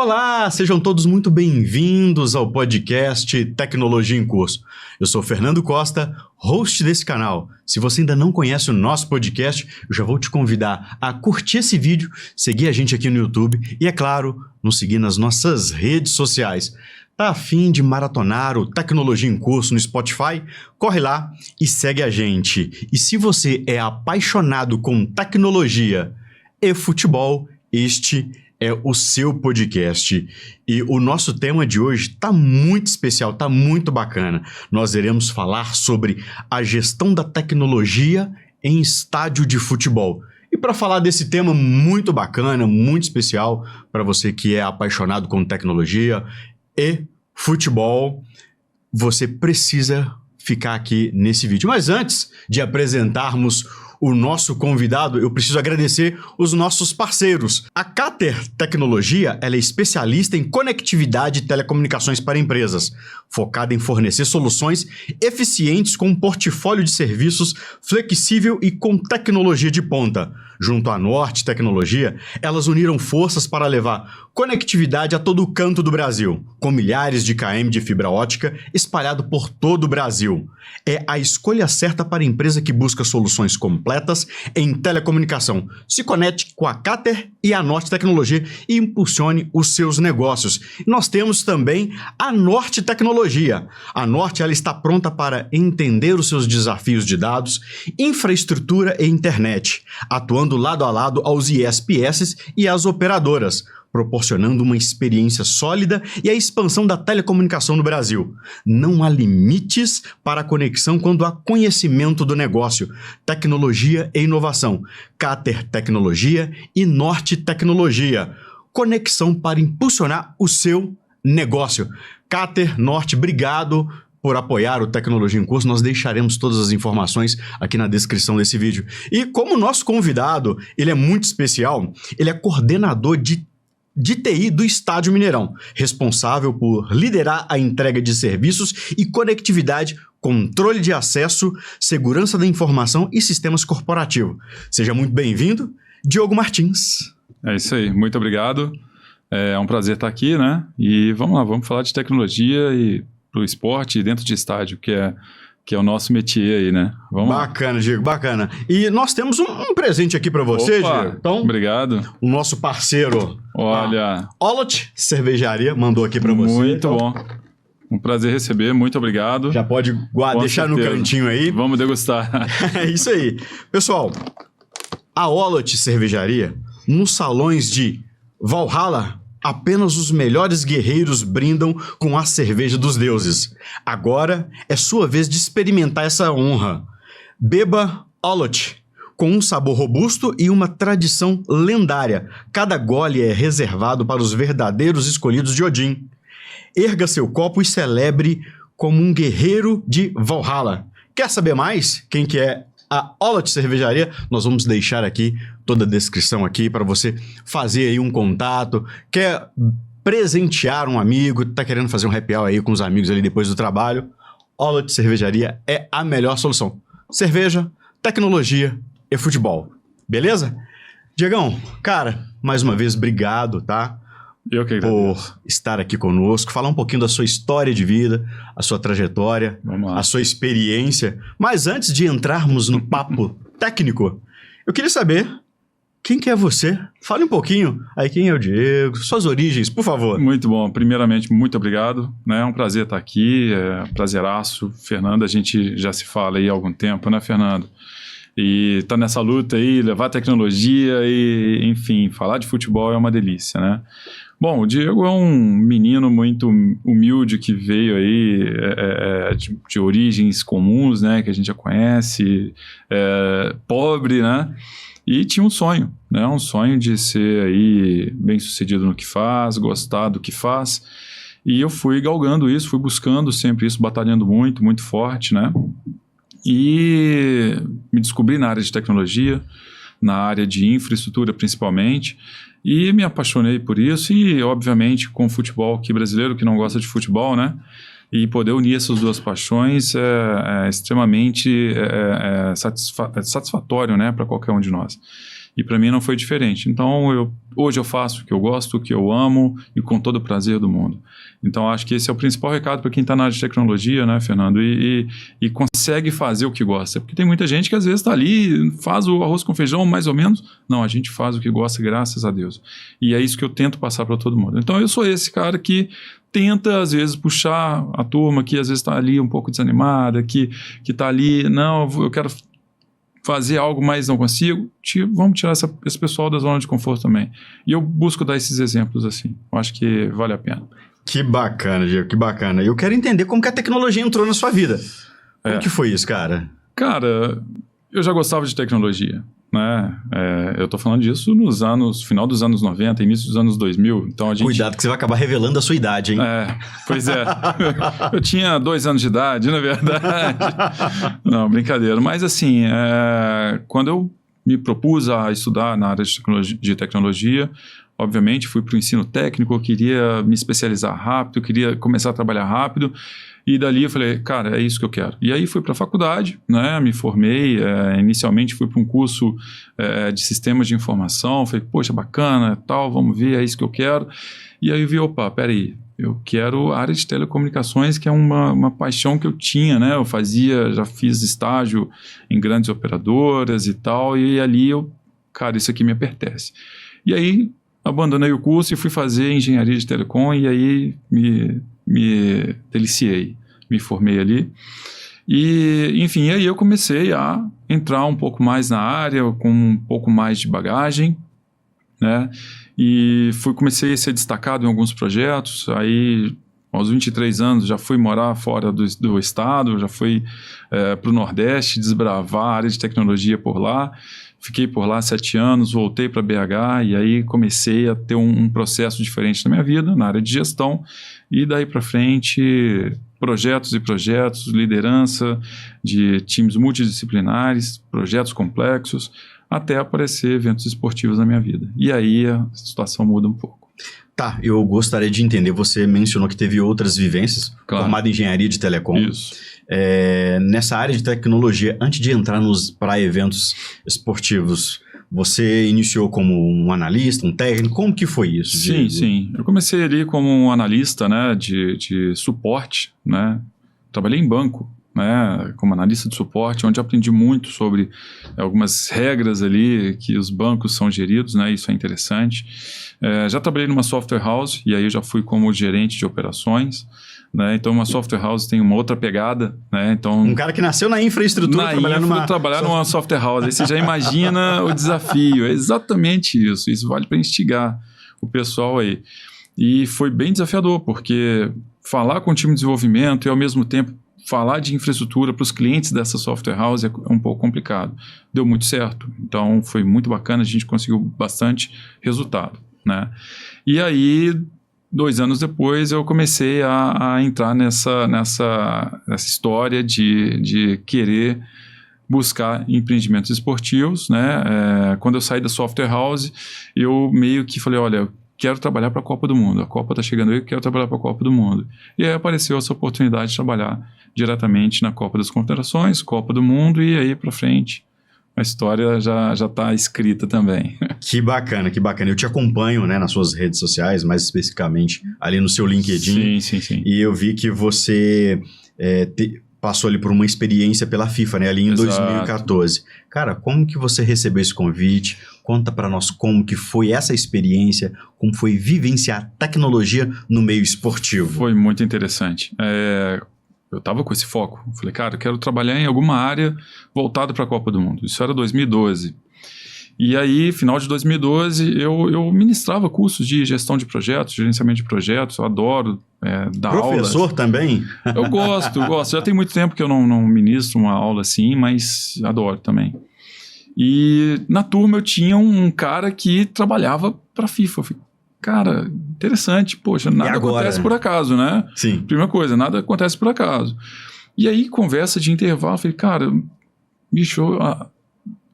Olá, sejam todos muito bem-vindos ao podcast Tecnologia em Curso. Eu sou Fernando Costa, host desse canal. Se você ainda não conhece o nosso podcast, eu já vou te convidar a curtir esse vídeo, seguir a gente aqui no YouTube e, é claro, nos seguir nas nossas redes sociais. Tá a fim de maratonar o Tecnologia em Curso no Spotify? Corre lá e segue a gente. E se você é apaixonado com tecnologia e futebol, este é o seu podcast. E o nosso tema de hoje está muito especial, está muito bacana. Nós iremos falar sobre a gestão da tecnologia em estádio de futebol. E para falar desse tema muito bacana, muito especial, para você que é apaixonado com tecnologia e futebol, você precisa ficar aqui nesse vídeo. Mas antes de apresentarmos o nosso convidado, eu preciso agradecer os nossos parceiros. A Cater Tecnologia, ela é especialista em conectividade e telecomunicações para empresas, focada em fornecer soluções eficientes com um portfólio de serviços flexível e com tecnologia de ponta. Junto à Norte Tecnologia, elas uniram forças para levar conectividade a todo o canto do Brasil, com milhares de km de fibra ótica espalhado por todo o Brasil. É a escolha certa para a empresa que busca soluções completas em telecomunicação. Se conecte com a Cater e a Norte Tecnologia e impulsione os seus negócios. Nós temos também a Norte Tecnologia. A Norte, ela está pronta para entender os seus desafios de dados, infraestrutura e internet, atuando lado a lado aos ISPs e às operadoras, proporcionando uma experiência sólida e a expansão da telecomunicação no Brasil. Não há limites para a conexão quando há conhecimento do negócio, tecnologia e inovação. Cater Tecnologia e Norte Tecnologia. Conexão para impulsionar o seu negócio. Cater, Norte, obrigado por apoiar o Tecnologia em Curso. Nós deixaremos todas as informações aqui na descrição desse vídeo. E como o nosso convidado, ele é muito especial, ele é coordenador de TI do Estádio Mineirão, responsável por liderar a entrega de serviços e conectividade, controle de acesso, segurança da informação e sistemas corporativos. Seja muito bem-vindo, Diogo Martins. É isso aí, muito obrigado. É um prazer estar aqui, né? E vamos lá, vamos falar de tecnologia e pro esporte dentro de estádio, que é o nosso métier aí, né? Vamos bacana, lá. Diego, bacana. E nós temos um presente aqui para você, Opa, Diego. Então, obrigado. O nosso parceiro, olha, Olot Cervejaria, mandou aqui para você. Muito então, bom. Um prazer receber, muito obrigado. Já pode deixar no cantinho aí. Vamos degustar. É isso aí. Pessoal, a Olot Cervejaria, nos salões de Valhalla, apenas os melhores guerreiros brindam com a cerveja dos deuses. Agora é sua vez de experimentar essa honra. Beba Olot, com um sabor robusto e uma tradição lendária. Cada gole é reservado para os verdadeiros escolhidos de Odin. Erga seu copo e celebre como um guerreiro de Valhalla. Quer saber mais? Quem que é a Olot Cervejaria? Nós vamos deixar aqui toda a descrição aqui para você fazer aí um contato. Quer presentear um amigo, tá querendo fazer um happy hour aí com os amigos ali depois do trabalho? Olot Cervejaria é a melhor solução. Cerveja, tecnologia e futebol. Beleza? Diegão, cara, mais uma vez, obrigado, tá? Eu que agradeço. Por estar aqui conosco, falar um pouquinho da sua história de vida, a sua trajetória, a sua experiência. Mas antes de entrarmos no papo técnico, eu queria saber quem que é você? Fale um pouquinho aí, quem é o Diego, suas origens, por favor. Muito bom. Primeiramente, muito obrigado. É um prazer estar aqui, prazeraço. Fernando, a gente já se fala aí há algum tempo, né, Fernando? E tá nessa luta aí, levar tecnologia e, enfim, falar de futebol é uma delícia, né? Bom, o Diego é um menino muito humilde que veio aí de origens comuns, né, que a gente já conhece, pobre, né, e tinha um sonho, né, um sonho de ser aí bem-sucedido no que faz, gostar do que faz, e eu fui galgando isso, fui buscando sempre isso, batalhando muito, muito forte, né, e me descobri na área de tecnologia, na área de infraestrutura principalmente, e me apaixonei por isso e, obviamente, com o futebol aqui brasileiro, que não gosta de futebol, né? E poder unir essas duas paixões é extremamente satisfatório, né, para qualquer um de nós. E para mim não foi diferente. Então, hoje eu faço o que eu gosto, o que eu amo e com todo o prazer do mundo. Então, acho que esse é o principal recado para quem está na área de tecnologia, né, Fernando? E consegue fazer o que gosta. Porque tem muita gente que às vezes está ali, faz o arroz com feijão mais ou menos. Não, a gente faz o que gosta, graças a Deus. E é isso que eu tento passar para todo mundo. Então, eu sou esse cara que tenta, às vezes, puxar a turma que às vezes está ali um pouco desanimada, que está ali, não, eu quero fazer algo, mas não consigo, vamos tirar esse pessoal da zona de conforto também. E eu busco dar esses exemplos assim. Eu acho que vale a pena. Que bacana, Diego, que bacana. Eu quero entender como que a tecnologia entrou na sua vida. Como que foi isso, cara? Cara, eu já gostava de tecnologia, né? Eu tô falando disso final dos anos 90, início dos anos 2000. Então Cuidado que você vai acabar revelando a sua idade, hein? Pois é. Eu tinha 2 anos de idade, na verdade. Não, brincadeira. Mas assim, quando eu me propus a estudar na área de tecnologia, obviamente fui para o ensino técnico, eu queria me especializar rápido, eu queria começar a trabalhar rápido. E dali eu falei, cara, é isso que eu quero. E aí fui para a faculdade, né, me formei, inicialmente fui para um curso de sistemas de informação, falei, poxa, bacana, tal, vamos ver, é isso que eu quero. E aí eu vi, opa, peraí, eu quero a área de telecomunicações, que é uma paixão que eu tinha, né, já fiz estágio em grandes operadoras e tal, e ali cara, isso aqui me pertence. E aí abandonei o curso e fui fazer engenharia de telecom, e aí me deliciei, me formei ali. E, enfim, aí eu comecei a entrar um pouco mais na área, com um pouco mais de bagagem, né? E comecei a ser destacado em alguns projetos. Aí, aos 23 anos, já fui morar fora do estado, já fui para o Nordeste, desbravar a área de tecnologia por lá. Fiquei por lá 7 anos, voltei para BH e aí comecei a ter um processo diferente na minha vida, na área de gestão, e daí para frente, projetos e projetos, liderança de times multidisciplinares, projetos complexos, até aparecer eventos esportivos na minha vida. E aí a situação muda um pouco. Tá, eu gostaria de entender, você mencionou que teve outras vivências, claro, formado em engenharia de telecom. Isso. Nessa área de tecnologia, antes de entrar para eventos esportivos, você iniciou como um analista, um técnico? Como que foi isso? Sim. Eu comecei ali como um analista, né, de suporte, né? Trabalhei em banco, né, como analista de suporte, onde aprendi muito sobre algumas regras ali que os bancos são geridos, né? Isso é interessante. Já trabalhei numa software house e aí eu já fui como gerente de operações. Né? Então, uma software house tem uma outra pegada, né? Então, um cara que nasceu na infraestrutura trabalhar numa software house, aí você já imagina o desafio. É exatamente isso. Isso vale para instigar o pessoal aí. E foi bem desafiador, porque falar com o time de desenvolvimento e ao mesmo tempo falar de infraestrutura para os clientes dessa software house é um pouco complicado. Deu muito certo. Então, foi muito bacana, a gente conseguiu bastante resultado, né? E aí, 2 anos depois, eu comecei a entrar nessa história de querer buscar empreendimentos esportivos, né? Quando eu saí da software house, eu meio que falei, olha, eu quero trabalhar para a Copa do Mundo. A Copa está chegando aí, eu quero trabalhar para a Copa do Mundo. E aí apareceu essa oportunidade de trabalhar diretamente na Copa das Confederações, Copa do Mundo, e aí para frente a história já está escrita também. Que bacana, que bacana. Eu te acompanho, né, nas suas redes sociais, mais especificamente ali no seu LinkedIn. Sim. E eu vi que você passou ali por uma experiência pela FIFA, né, ali em 2014. Cara, como que você recebeu esse convite? Conta para nós como que foi essa experiência, como foi vivenciar tecnologia no meio esportivo. Foi muito interessante. Eu estava com esse foco. Falei, cara, eu quero trabalhar em alguma área voltada para a Copa do Mundo. Isso era 2012. E aí, final de 2012, eu ministrava cursos de gestão de projetos, gerenciamento de projetos. Eu adoro dar aula. Professor também? Eu gosto. Já tem muito tempo que eu não ministro uma aula assim, mas adoro também. E na turma eu tinha um cara que trabalhava para a FIFA. Eu falei, cara, interessante, poxa, nada acontece por acaso, né? Sim. Primeira coisa, nada acontece por acaso. E aí, conversa de intervalo, eu falei, cara, bicho,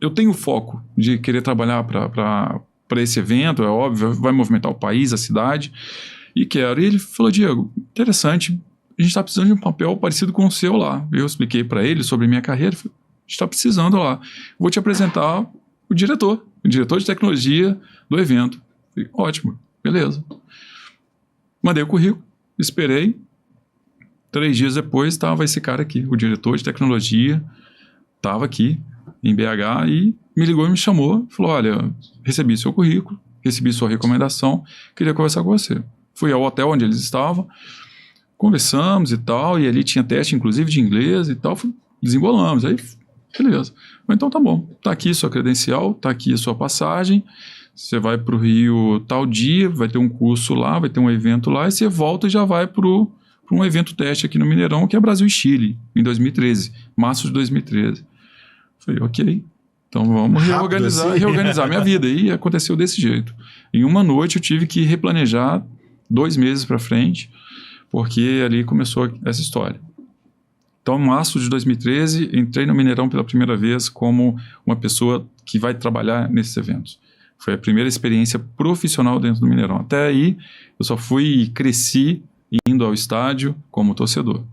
eu tenho foco de querer trabalhar para esse evento, é óbvio, vai movimentar o país, a cidade, e quero. E ele falou, Diego, interessante, a gente está precisando de um papel parecido com o seu lá. Eu expliquei para ele sobre minha carreira, falei, a gente está precisando lá. Vou te apresentar o o diretor de tecnologia do evento. Falei, ótimo, beleza. Mandei o currículo, esperei. 3 dias depois estava esse cara aqui, o diretor de tecnologia, estava aqui em BH e me ligou e me chamou. Falou, olha, recebi seu currículo, recebi sua recomendação, queria conversar com você. Fui ao hotel onde eles estavam, conversamos e tal, e ali tinha teste inclusive de inglês e tal, desembolamos. Aí, beleza. Então tá bom, tá aqui sua credencial, tá aqui a sua passagem, você vai para o Rio tal dia, vai ter um curso lá, vai ter um evento lá, e você volta e já vai para um evento teste aqui no Mineirão, que é Brasil e Chile, em 2013, março de 2013. Falei, ok, então vamos reorganizar minha vida. E aconteceu desse jeito. Em uma noite eu tive que replanejar 2 meses para frente, porque ali começou essa história. Então, em março de 2013, entrei no Mineirão pela primeira vez como uma pessoa que vai trabalhar nesses eventos. Foi a primeira experiência profissional dentro do Mineirão. Até aí, eu só fui e cresci indo ao estádio como torcedor.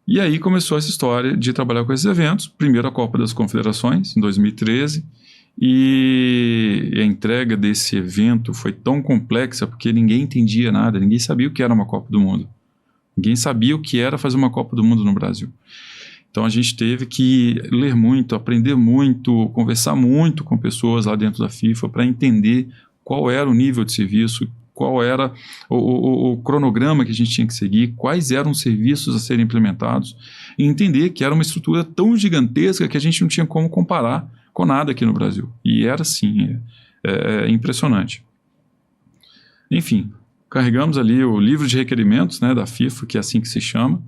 E aí começou essa história de trabalhar com esses eventos. Primeiro a Copa das Confederações, em 2013, e a entrega desse evento foi tão complexa porque ninguém entendia nada, ninguém sabia o que era uma Copa do Mundo. Ninguém sabia o que era fazer uma Copa do Mundo no Brasil. Então a gente teve que ler muito, aprender muito, conversar muito com pessoas lá dentro da FIFA para entender qual era o nível de serviço, qual era o cronograma que a gente tinha que seguir, quais eram os serviços a serem implementados, e entender que era uma estrutura tão gigantesca que a gente não tinha como comparar com nada aqui no Brasil. E era assim, impressionante. Enfim, carregamos ali o livro de requerimentos, né, da FIFA, que é assim que se chama.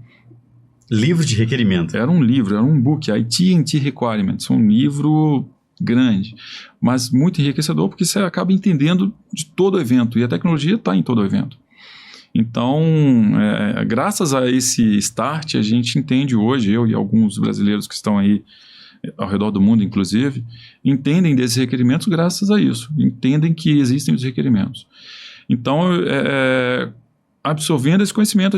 Livro de requerimento? Era um livro, era um book, IT&T Requirements, um livro grande, mas muito enriquecedor, porque você acaba entendendo de todo o evento, e a tecnologia está em todo o evento. Então, graças a esse start, a gente entende hoje, eu e alguns brasileiros que estão aí ao redor do mundo, inclusive, entendem desses requerimentos graças a isso, entendem que existem os requerimentos. Então, absorvendo esse conhecimento,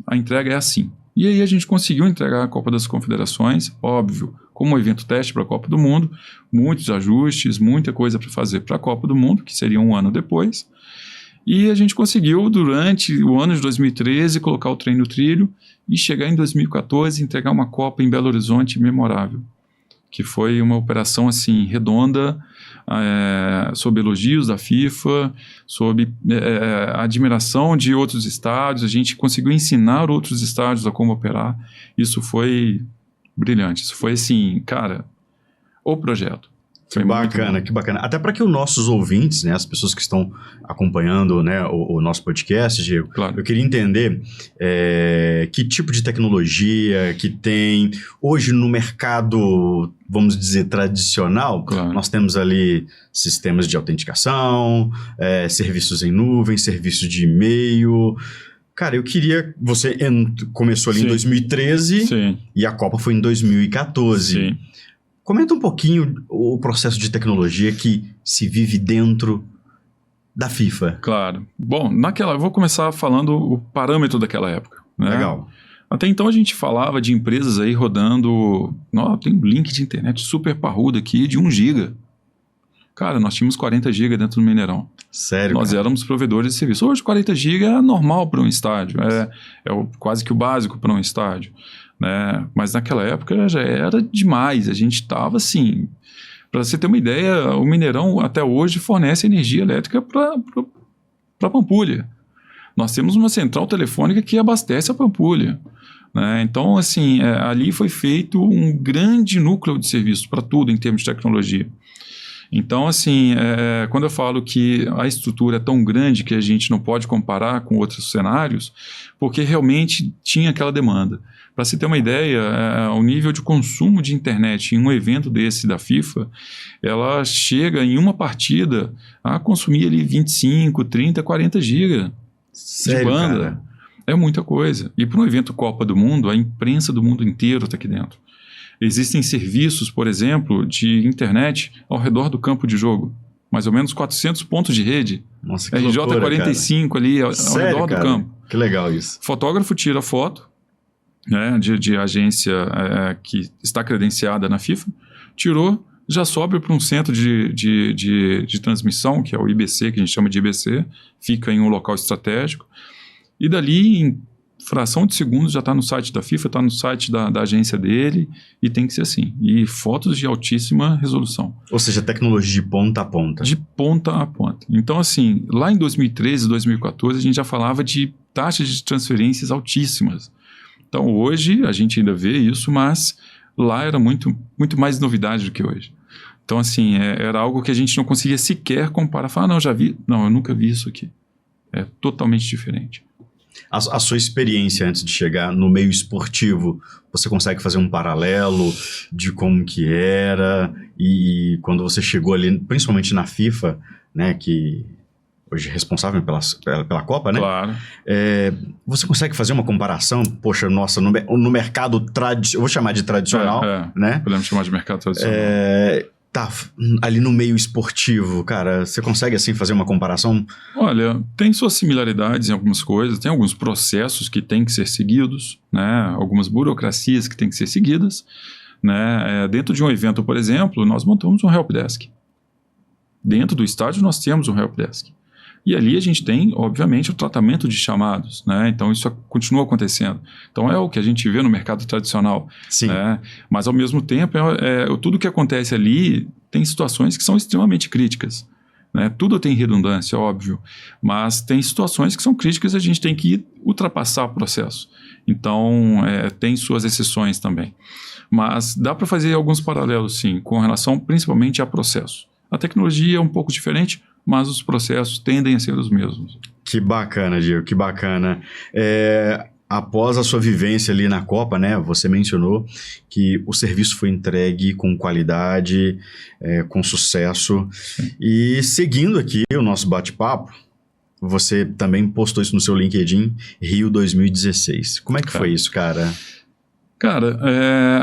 a entrega é assim. E aí a gente conseguiu entregar a Copa das Confederações, óbvio, como um evento teste para a Copa do Mundo, muitos ajustes, muita coisa para fazer para a Copa do Mundo, que seria um ano depois. E a gente conseguiu, durante o ano de 2013, colocar o trem no trilho e chegar em 2014 e entregar uma Copa em Belo Horizonte memorável, que foi uma operação assim redonda, sob elogios da FIFA, sob a admiração de outros estádios. A gente conseguiu ensinar outros estádios a como operar. Isso foi brilhante. Isso foi assim, cara, o projeto. Que bacana, que bacana. Até para que os nossos ouvintes, né, as pessoas que estão acompanhando, né, o nosso podcast, Diego, claro. Eu queria entender que tipo de tecnologia que tem hoje no mercado, vamos dizer, tradicional. Claro. Nós temos ali sistemas de autenticação, serviços em nuvem, serviço de e-mail. Cara, eu queria... Você começou ali em 2013 Sim. E a Copa foi em 2014. Sim. Comenta um pouquinho o processo de tecnologia que se vive dentro da FIFA. Claro. Bom, eu vou começar falando o parâmetro daquela época. Né? Legal. Até então a gente falava de empresas aí rodando... tem um link de internet super parrudo aqui de 1 GB. Cara, nós tínhamos 40 GB dentro do Mineirão. Sério? Nós éramos provedores de serviço. Hoje 40 GB é normal para um estádio. Quase que o básico para um estádio. Né? Mas naquela época já era demais. A gente estava assim... Para você ter uma ideia, o Mineirão até hoje fornece energia elétrica para Pampulha. Nós temos uma central telefônica que abastece a Pampulha. Né? Então, assim, ali foi feito um grande núcleo de serviços para tudo em termos de tecnologia. Então, assim, quando eu falo que a estrutura é tão grande que a gente não pode comparar com outros cenários, porque realmente tinha aquela demanda. Para se ter uma ideia, o nível de consumo de internet em um evento desse da FIFA, ela chega em uma partida a consumir ali 25, 30, 40 GB de banda. Cara? É muita coisa. E para um evento Copa do Mundo, a imprensa do mundo inteiro está aqui dentro. Existem serviços, por exemplo, de internet ao redor do campo de jogo. Mais ou menos 400 pontos de rede. Nossa, que loucura, RJ45 cara. Ali ao redor do campo. Que legal isso. Fotógrafo tira foto, né, de agência que está credenciada na FIFA, tirou, já sobe para um centro de transmissão, que é o IBC, que a gente chama de IBC, fica em um local estratégico, e dali, em fração de segundos, já está no site da FIFA, está no site da agência dele, e tem que ser assim. E fotos de altíssima resolução. Ou seja, tecnologia de ponta a ponta. De ponta a ponta. Então, assim, lá em 2013, 2014, a gente já falava de taxas de transferências altíssimas. Então, hoje, a gente ainda vê isso, mas lá era muito mais novidade do que hoje. Então, assim, era algo que a gente não conseguia sequer comparar. Falar, não, já vi. Não, eu nunca vi isso aqui. É totalmente diferente. A sua experiência antes de chegar no meio esportivo, você consegue fazer um paralelo de como que era e quando você chegou ali, principalmente na FIFA, né, que hoje é responsável pela Copa, né? Claro. Você consegue fazer uma comparação? Poxa, nossa, no mercado tradicional, eu vou chamar de tradicional, né? Podemos chamar de mercado tradicional. Tá ali no meio esportivo, cara, você consegue assim fazer uma comparação? Olha, tem suas similaridades em algumas coisas, tem alguns processos que têm que ser seguidos, né? Algumas burocracias que têm que ser seguidas, né? Dentro de um evento, por exemplo, nós montamos um helpdesk. Dentro do estádio nós temos um helpdesk. E ali a gente tem, obviamente, o tratamento de chamados, né? Então isso continua acontecendo. Então é o que a gente vê no mercado tradicional. Sim. Né? Mas ao mesmo tempo, tudo que acontece ali tem situações que são extremamente críticas. Né? Tudo tem redundância, óbvio, mas tem situações que são críticas e a gente tem que ultrapassar o processo. Então tem suas exceções também. Mas dá para fazer alguns paralelos, sim, com relação principalmente a processo. A tecnologia é um pouco diferente, mas os processos tendem a ser os mesmos. Que bacana, Diego, que bacana. Após a sua vivência ali na Copa, né, você mencionou que o serviço foi entregue com qualidade, com sucesso. Sim. E seguindo aqui o nosso bate-papo, você também postou isso no seu LinkedIn, Rio 2016. Como é que foi isso, cara? Cara,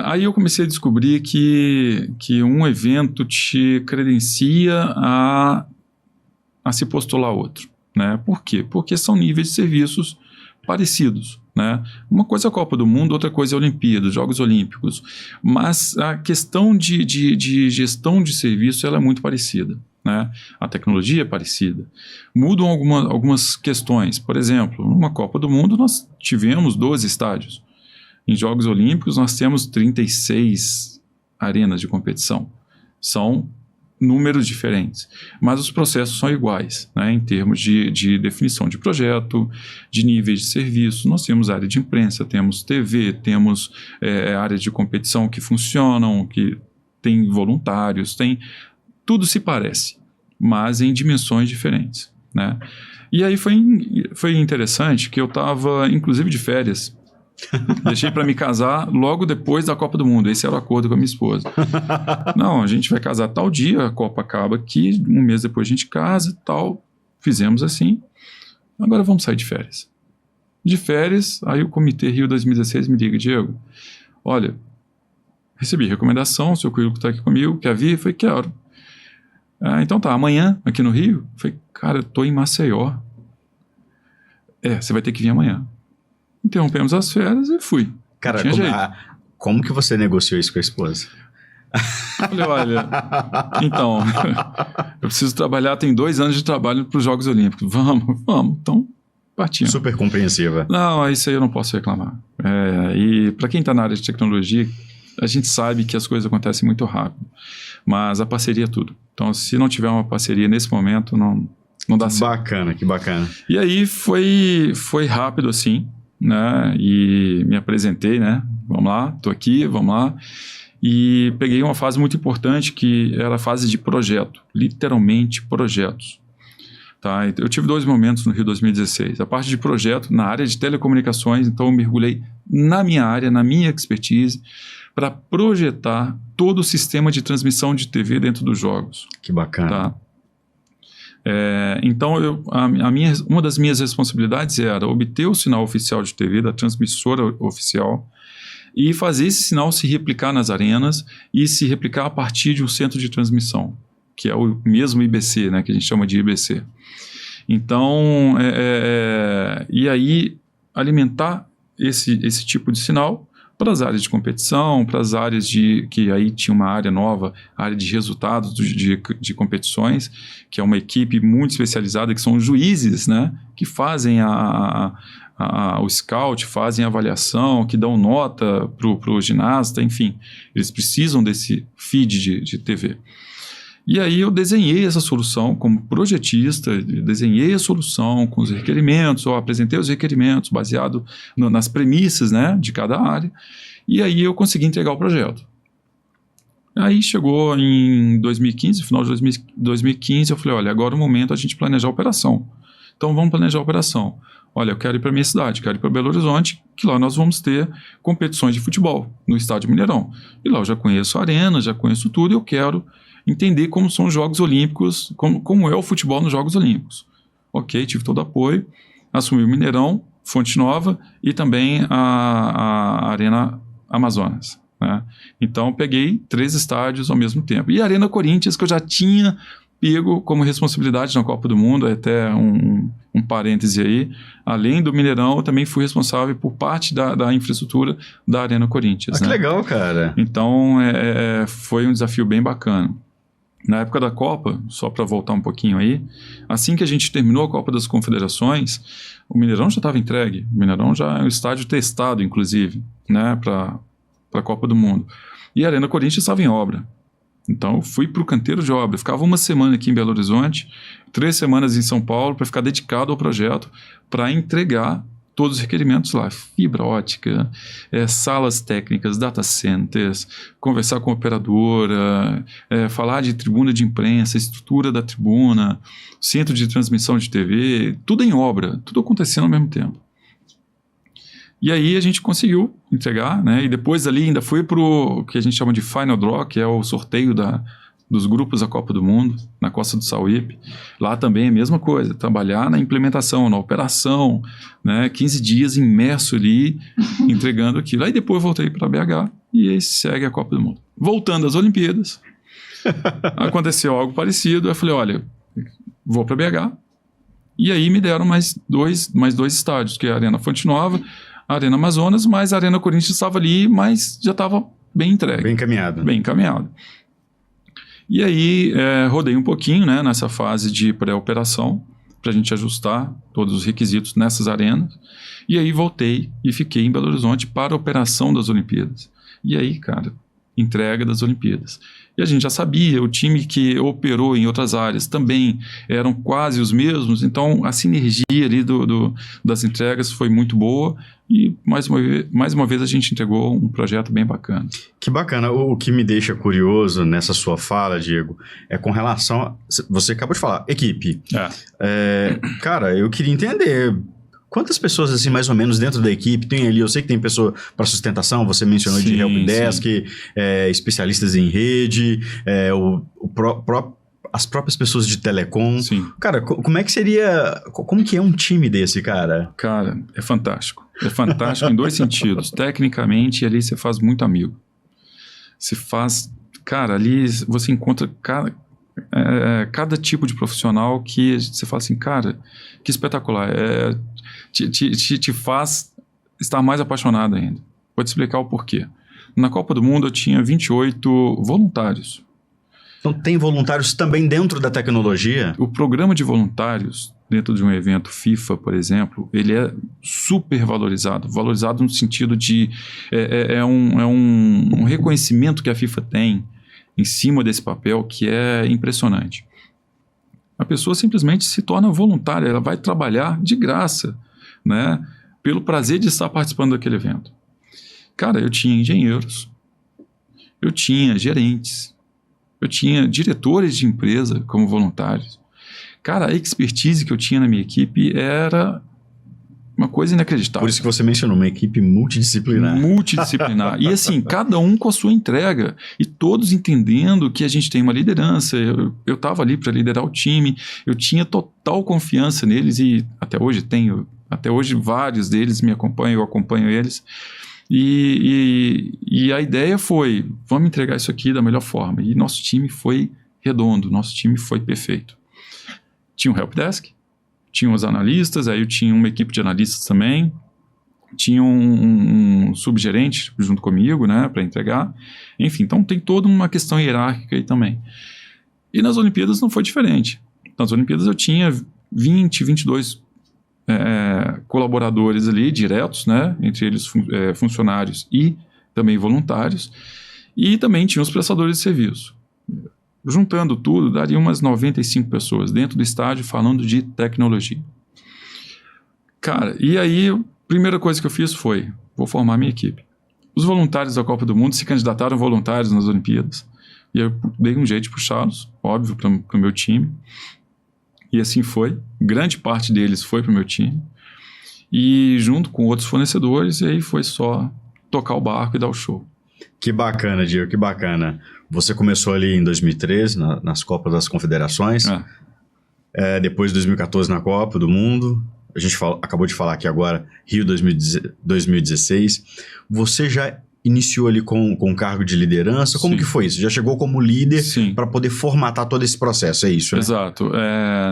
aí eu comecei a descobrir que um evento te credencia a se postular outro, né? Por quê? Porque são níveis de serviços parecidos, né? Uma coisa é a Copa do Mundo, outra coisa é a Olimpíada, Jogos Olímpicos, mas a questão de gestão de serviço ela é muito parecida, né? A tecnologia é parecida. Mudam algumas questões. Por exemplo, numa Copa do Mundo nós tivemos 12 estádios. Em Jogos Olímpicos nós temos 36 arenas de competição. São números diferentes, mas os processos são iguais, né, em termos de definição de projeto, de níveis de serviço. Nós temos área de imprensa, temos TV, temos área de competição que funcionam, que tem voluntários, tudo se parece, mas em dimensões diferentes, né? E aí foi interessante que eu estava, inclusive, de férias. Deixei para me casar logo depois da Copa do Mundo. Esse era o acordo com a minha esposa. Não, a gente vai casar tal dia, a Copa acaba aqui, um mês depois a gente casa e tal. Fizemos assim. Agora vamos sair de férias. De férias, aí o Comitê Rio 2016 me liga: Diego, olha, recebi recomendação, seu currículo está aqui comigo, quer vir? Eu falei, quero. Então tá, amanhã aqui no Rio? Eu falei, cara, eu tô em Maceió. Você vai ter que vir amanhã. Interrompemos as férias e fui. Cara, como que você negociou isso com a esposa? Olha, então, eu preciso trabalhar, tem 2 anos de trabalho para os Jogos Olímpicos. Vamos, então partimos. Super compreensiva. Não, isso aí eu não posso reclamar. E para quem está na área de tecnologia, a gente sabe que as coisas acontecem muito rápido, mas a parceria é tudo. Então, se não tiver uma parceria nesse momento, não dá certo. Que bacana. E aí foi rápido assim, né? E me apresentei, né? Vamos lá, tô aqui, vamos lá. E peguei uma fase muito importante que era a fase de projeto, literalmente projetos. Tá? Eu tive 2 momentos no Rio 2016. A parte de projeto na área de telecomunicações, então eu mergulhei na minha área, na minha expertise, para projetar todo o sistema de transmissão de TV dentro dos jogos. Que bacana. Tá? Então, uma das minhas responsabilidades era obter o sinal oficial de TV da transmissora oficial e fazer esse sinal se replicar nas arenas e se replicar a partir de um centro de transmissão, que é o mesmo IBC, né, que a gente chama de IBC. Então, e aí alimentar esse tipo de sinal para as áreas de competição, para as áreas que aí tinha uma área nova, a área de resultados de competições, que é uma equipe muito especializada, que são os juízes, né, que fazem o scout, fazem a avaliação, que dão nota para o ginasta, enfim, eles precisam desse feed de TV. E aí eu desenhei essa solução como projetista, desenhei a solução com os requerimentos, eu apresentei os requerimentos baseado nas premissas, né, de cada área, e aí eu consegui entregar o projeto. Aí chegou em 2015, final de 2015, eu falei, olha, agora é o momento a gente planejar a operação. Então vamos planejar a operação. Olha, eu quero ir para a minha cidade, quero ir para Belo Horizonte, que lá nós vamos ter competições de futebol no Estádio Mineirão. E lá eu já conheço a arena, já conheço tudo, e eu quero entender como são os Jogos Olímpicos, como é o futebol nos Jogos Olímpicos. Ok, tive todo o apoio, assumi o Mineirão, Fonte Nova e também a Arena Amazonas, né? Então, peguei 3 estádios ao mesmo tempo. E a Arena Corinthians, que eu já tinha pego como responsabilidade na Copa do Mundo, até um parêntese aí, além do Mineirão, eu também fui responsável por parte da infraestrutura da Arena Corinthians. Que legal, cara. Então, foi um desafio bem bacana. Na época da Copa, só para voltar um pouquinho aí, assim que a gente terminou a Copa das Confederações, o Mineirão já estava entregue. O Mineirão já é um estádio testado, inclusive, né, para a Copa do Mundo. E a Arena Corinthians estava em obra. Então, eu fui para o canteiro de obra. Ficava uma semana aqui em Belo Horizonte, 3 semanas em São Paulo, para ficar dedicado ao projeto, para entregar todos os requerimentos lá, fibra ótica, salas técnicas, data centers, conversar com a operadora, falar de tribuna de imprensa, estrutura da tribuna, centro de transmissão de TV, tudo em obra, tudo acontecendo ao mesmo tempo. E aí a gente conseguiu entregar, né? E depois ali ainda foi para o que a gente chama de Final Draw, que é o sorteio dos grupos da Copa do Mundo, na Costa do Sauípe. Lá também é a mesma coisa, trabalhar na implementação, na operação, né? 15 dias imerso ali, entregando aquilo. Aí depois eu voltei para BH e aí segue a Copa do Mundo. Voltando às Olimpíadas, aconteceu algo parecido. Eu falei, olha, vou para BH. E aí me deram mais dois estádios, que é a Arena Fonte Nova, a Arena Amazonas, mas a Arena Corinthians estava ali, mas já estava bem entregue. Bem encaminhado. Bem encaminhado. E aí rodei um pouquinho, né, nessa fase de pré-operação, para a gente ajustar todos os requisitos nessas arenas. E aí voltei e fiquei em Belo Horizonte para a operação das Olimpíadas. E aí, cara, entrega das Olimpíadas. E a gente já sabia, o time que operou em outras áreas também eram quase os mesmos, então a sinergia ali das entregas foi muito boa e mais uma vez a gente entregou um projeto bem bacana. Que bacana. O que me deixa curioso nessa sua fala, Diego, é com relação você acabou de falar, equipe. Cara, eu queria entender quantas pessoas, assim, mais ou menos dentro da equipe tem ali? Eu sei que tem pessoa para sustentação, você mencionou de helpdesk, especialistas em rede, as próprias pessoas de telecom. Sim. Cara, como é que seria, como que é um time desse, cara? Cara, é fantástico. É fantástico em 2 sentidos. Tecnicamente, ali você faz muito amigo. Você faz... Cara, ali você encontra cada tipo de profissional que você fala assim, cara, que espetacular. Te faz estar mais apaixonado ainda. Vou te explicar o porquê. Na Copa do Mundo eu tinha 28 voluntários. Então tem voluntários também dentro da tecnologia? O programa de voluntários dentro de um evento FIFA, por exemplo, ele é super valorizado no sentido de um reconhecimento que a FIFA tem em cima desse papel que é impressionante. A pessoa simplesmente se torna voluntária, ela vai trabalhar de graça, né, pelo prazer de estar participando daquele evento. Cara, eu tinha engenheiros, eu tinha gerentes, eu tinha diretores de empresa como voluntários. Cara, a expertise que eu tinha na minha equipe era uma coisa inacreditável. Por isso que você mencionou, uma equipe multidisciplinar. Multidisciplinar. E assim, cada um com a sua entrega. E todos entendendo que a gente tem uma liderança. Eu estava ali para liderar o time. Eu tinha total confiança neles e até hoje tenho. Até hoje vários deles me acompanham, eu acompanho eles. E a ideia foi, vamos entregar isso aqui da melhor forma. E nosso time foi redondo, nosso time foi perfeito. Tinha um helpdesk, tinha os analistas, aí eu tinha uma equipe de analistas também, tinha um subgerente junto comigo, né, para entregar. Enfim, então tem toda uma questão hierárquica aí também. E nas Olimpíadas não foi diferente. Nas Olimpíadas eu tinha 22 colaboradores ali, diretos, né, entre eles funcionários e também voluntários, e também tinha os prestadores de serviço. Juntando tudo, daria umas 95 pessoas dentro do estádio falando de tecnologia. Cara, e aí a primeira coisa que eu fiz foi, vou formar minha equipe. Os voluntários da Copa do Mundo se candidataram voluntários nas Olimpíadas, e eu dei um jeito de puxá-los, óbvio, para o meu time. E assim foi. Grande parte deles foi para o meu time. E junto com outros fornecedores, e aí foi só tocar o barco e dar o show. Que bacana, Diego, que bacana. Você começou ali em 2013, nas Copas das Confederações. Depois de 2014 na Copa do Mundo. A gente acabou de falar aqui agora, Rio 2016. Você já iniciou ali com cargo de liderança? Como que foi isso? Já chegou como líder para poder formatar todo esse processo, é isso, né? Exato.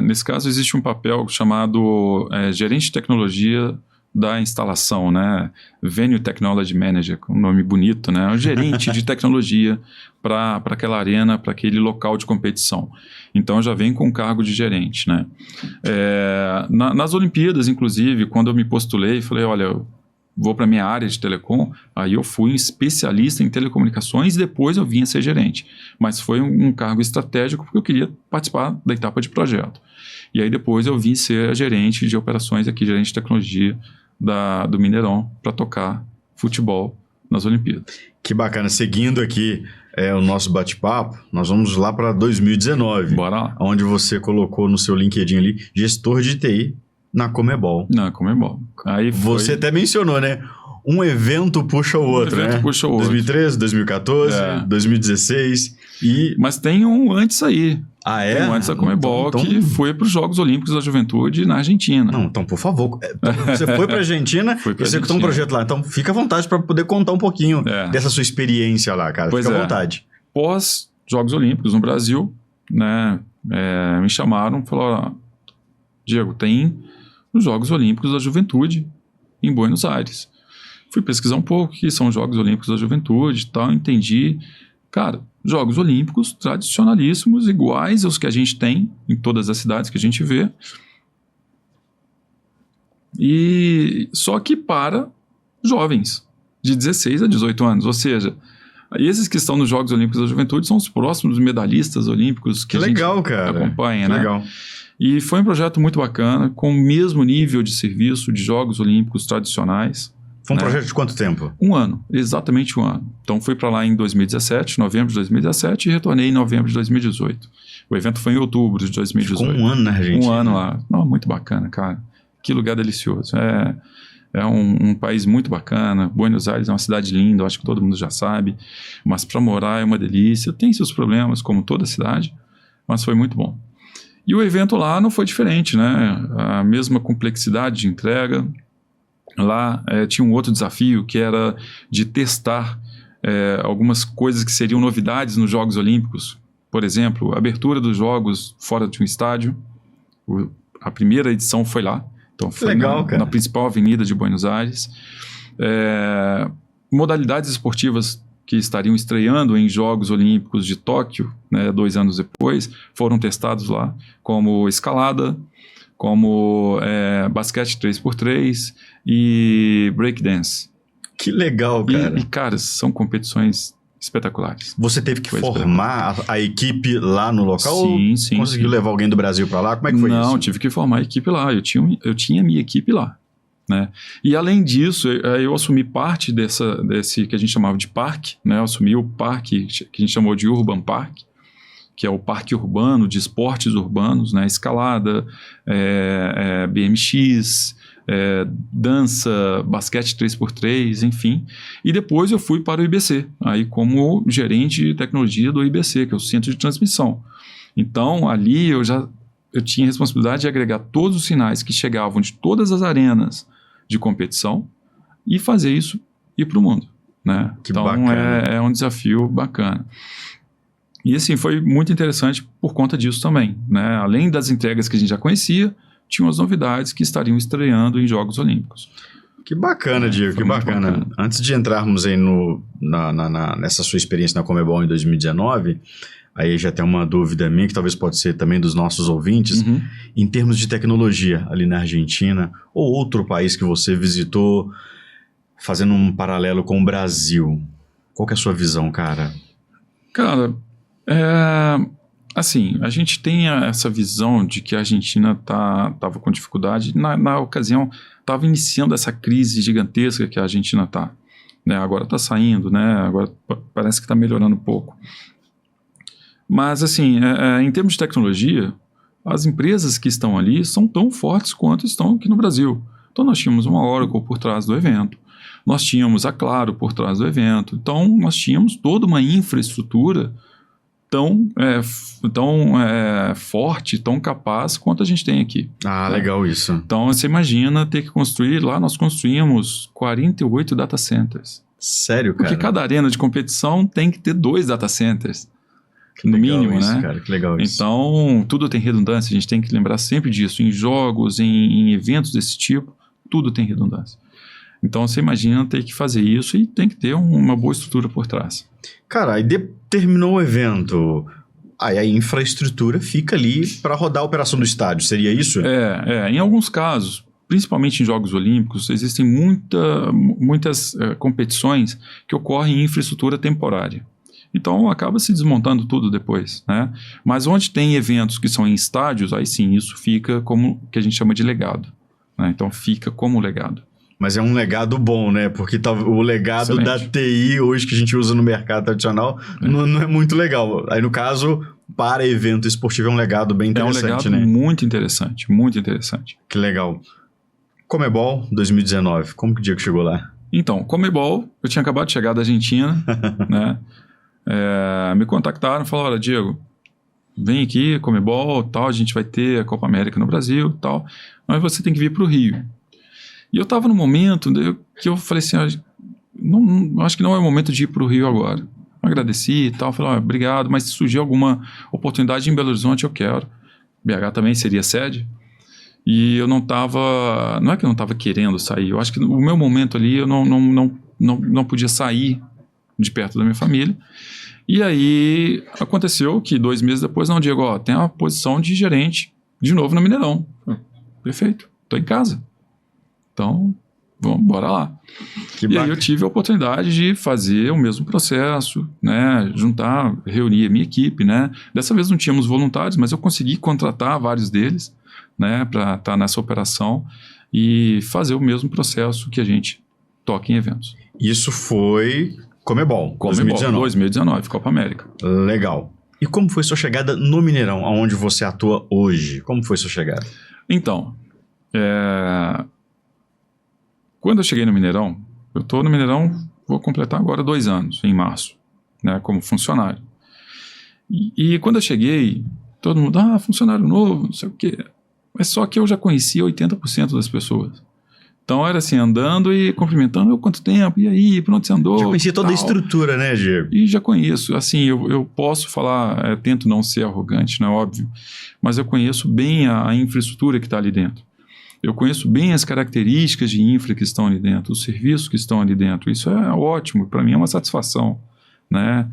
Nesse caso, existe um papel chamado gerente de tecnologia da instalação, né? Venue Technology Manager, com um nome bonito, né? Um gerente de tecnologia para aquela arena, para aquele local de competição. Então, já vem com o cargo de gerente, né? Nas Olimpíadas, inclusive, quando eu me postulei, falei, olha, eu vou para minha área de telecom, aí eu fui um especialista em telecomunicações e depois eu vim a ser gerente. Mas foi um cargo estratégico porque eu queria participar da etapa de projeto. E aí depois eu vim ser gerente de operações aqui, gerente de tecnologia do Mineirão para tocar futebol nas Olimpíadas. Que bacana. Seguindo aqui o nosso bate-papo, nós vamos lá para 2019. Bora lá. Onde você colocou no seu LinkedIn ali, gestor de TI na Comebol. Na Comebol. Aí você até mencionou, né? Um evento puxa o outro, né? Puxa o outro. 2013, 2014, 2016 e... Mas tem um antes aí. Ah, é? Tem um antes da Comebol que foi para os Jogos Olímpicos da Juventude na Argentina. Não, então, por favor. Você foi para a Argentina e você tem um projeto lá. Então, fica à vontade para poder contar um pouquinho dessa sua experiência lá, cara. Pois fica à vontade. Pós Jogos Olímpicos no Brasil, né, me chamaram e falaram, Diego, tem os Jogos Olímpicos da Juventude em Buenos Aires. Fui pesquisar um pouco o que são os Jogos Olímpicos da Juventude e tal, entendi. Cara, Jogos Olímpicos tradicionalíssimos, iguais aos que a gente tem em todas as cidades que a gente vê. E só que para jovens, de 16 a 18 anos. Ou seja, esses que estão nos Jogos Olímpicos da Juventude são os próximos medalhistas olímpicos que a gente acompanha, né? Legal. E foi um projeto muito bacana, com o mesmo nível de serviço de Jogos Olímpicos tradicionais. Foi um projeto de quanto tempo? Um ano, exatamente um ano. Então fui para lá em 2017, novembro de 2017, e retornei em novembro de 2018. O evento foi em outubro de 2018. Ficou um ano na Argentina. Um ano lá. Não, muito bacana, cara. Que lugar delicioso. É um país muito bacana. Buenos Aires é uma cidade linda, eu acho que todo mundo já sabe. Mas para morar é uma delícia. Tem seus problemas, como toda cidade, mas foi muito bom. E o evento lá não foi diferente, né? A mesma complexidade de entrega. Lá tinha um outro desafio que era de testar algumas coisas que seriam novidades nos Jogos Olímpicos. Por exemplo, a abertura dos Jogos fora de um estádio. A primeira edição foi lá. Então foi na principal avenida de Buenos Aires. Modalidades esportivas que estariam estreando em Jogos Olímpicos de Tóquio, né, 2 anos depois, foram testados lá, como escalada, como basquete 3x3 e breakdance. Que legal, cara. E, cara, são competições espetaculares. Você teve que formar a equipe lá no local? Sim. Conseguiu levar alguém do Brasil para lá? Como é que foi isso? Não, tive que formar a equipe lá. Eu tinha a minha equipe lá, né? E além disso, eu assumi parte desse que a gente chamava de parque, né? Eu assumi o parque que a gente chamou de Urban Park, que é o parque urbano de esportes urbanos, né? Escalada, BMX, dança, basquete 3x3, enfim. E depois eu fui para o IBC, aí como gerente de tecnologia do IBC, que é o Centro de Transmissão. Então, ali eu tinha a responsabilidade de agregar todos os sinais que chegavam de todas as arenas de competição e fazer isso ir para o mundo, né? Então, é um desafio bacana. E assim, foi muito interessante por conta disso também, né? Além das entregas que a gente já conhecia, tinham as novidades que estariam estreando em Jogos Olímpicos. Que bacana, Diego, que bacana. Antes de entrarmos aí nessa sua experiência na Conmebol em 2019, aí já tem uma dúvida minha, que talvez pode ser também dos nossos ouvintes, em termos de tecnologia ali na Argentina, ou outro país que você visitou, fazendo um paralelo com o Brasil. Qual que é a sua visão, cara? Cara, assim, a gente tem essa visão de que a Argentina estava com dificuldade. Na ocasião, estava iniciando essa crise gigantesca que a Argentina está. Né? Agora está saindo, né? Agora parece que está melhorando um pouco. Mas, assim, em termos de tecnologia, as empresas que estão ali são tão fortes quanto estão aqui no Brasil. Então, nós tínhamos uma Oracle por trás do evento. Nós tínhamos a Claro por trás do evento. Então, nós tínhamos toda uma infraestrutura tão forte, tão capaz quanto a gente tem aqui. Ah, legal isso. Então, você imagina ter que construir, lá nós construímos 48 data centers. Sério, cara? Porque cada arena de competição tem que ter 2 data centers. No mínimo, isso, né? Cara, que legal isso. Então, tudo tem redundância, a gente tem que lembrar sempre disso. Em jogos, em eventos desse tipo, tudo tem redundância. Então, você imagina ter que fazer isso e tem que ter uma boa estrutura por trás. Cara, aí terminou o evento, aí a infraestrutura fica ali para rodar a operação do estádio, seria isso? Em alguns casos, principalmente em Jogos Olímpicos, existem muitas competições que ocorrem em infraestrutura temporária. Então, acaba se desmontando tudo depois, né? Mas onde tem eventos que são em estádios, aí sim, isso fica como que a gente chama de legado. Né? Então, fica como legado. Mas é um legado bom, né? Porque o legado da TI hoje que a gente usa no mercado tradicional não é muito legal. Aí, no caso, para evento esportivo é um legado bem interessante, né? É um legado muito interessante, muito interessante. Que legal. Conmebol 2019, como que o Diego chegou lá? Então, Conmebol, eu tinha acabado de chegar da Argentina, né? Me contactaram e falaram, olha, Diego, vem aqui, Conmebol, tal, a gente vai ter a Copa América no Brasil, tal, mas você tem que vir para o Rio. E eu estava no momento que eu falei assim, acho que não é o momento de ir para o Rio agora. Eu agradeci e tal, falei, obrigado, mas se surgir alguma oportunidade em Belo Horizonte, eu quero. BH também seria sede. E eu não é que eu não estava querendo sair, eu acho que o meu momento ali, eu não podia sair de perto da minha família. E aí aconteceu que 2 meses depois, não, Diego, tem a posição de gerente de novo no Mineirão. Perfeito, estou em casa. Então, bora lá. E aí eu tive a oportunidade de fazer o mesmo processo, né, reunir a minha equipe, né. Dessa vez não tínhamos voluntários, mas eu consegui contratar vários deles, né, para estar nessa operação e fazer o mesmo processo que a gente toca em eventos. Isso foi Conmebol 2019, Copa América. Legal. E como foi sua chegada no Mineirão, onde você atua hoje? Como foi sua chegada? Então, quando eu cheguei no Mineirão, eu estou no Mineirão, vou completar agora 2 anos, em março, né, como funcionário. E quando eu cheguei, todo mundo, funcionário novo, não sei o quê. Mas só que eu já conhecia 80% das pessoas. Então era assim, andando e cumprimentando, quanto tempo, e aí, por onde você andou? Já conhecia toda a estrutura, né, Diego? E já conheço, assim, eu posso falar, tento não ser arrogante, não é óbvio, mas eu conheço bem a infraestrutura que está ali dentro. Eu conheço bem as características de infra que estão ali dentro, os serviços que estão ali dentro. Isso é ótimo, para mim é uma satisfação, né?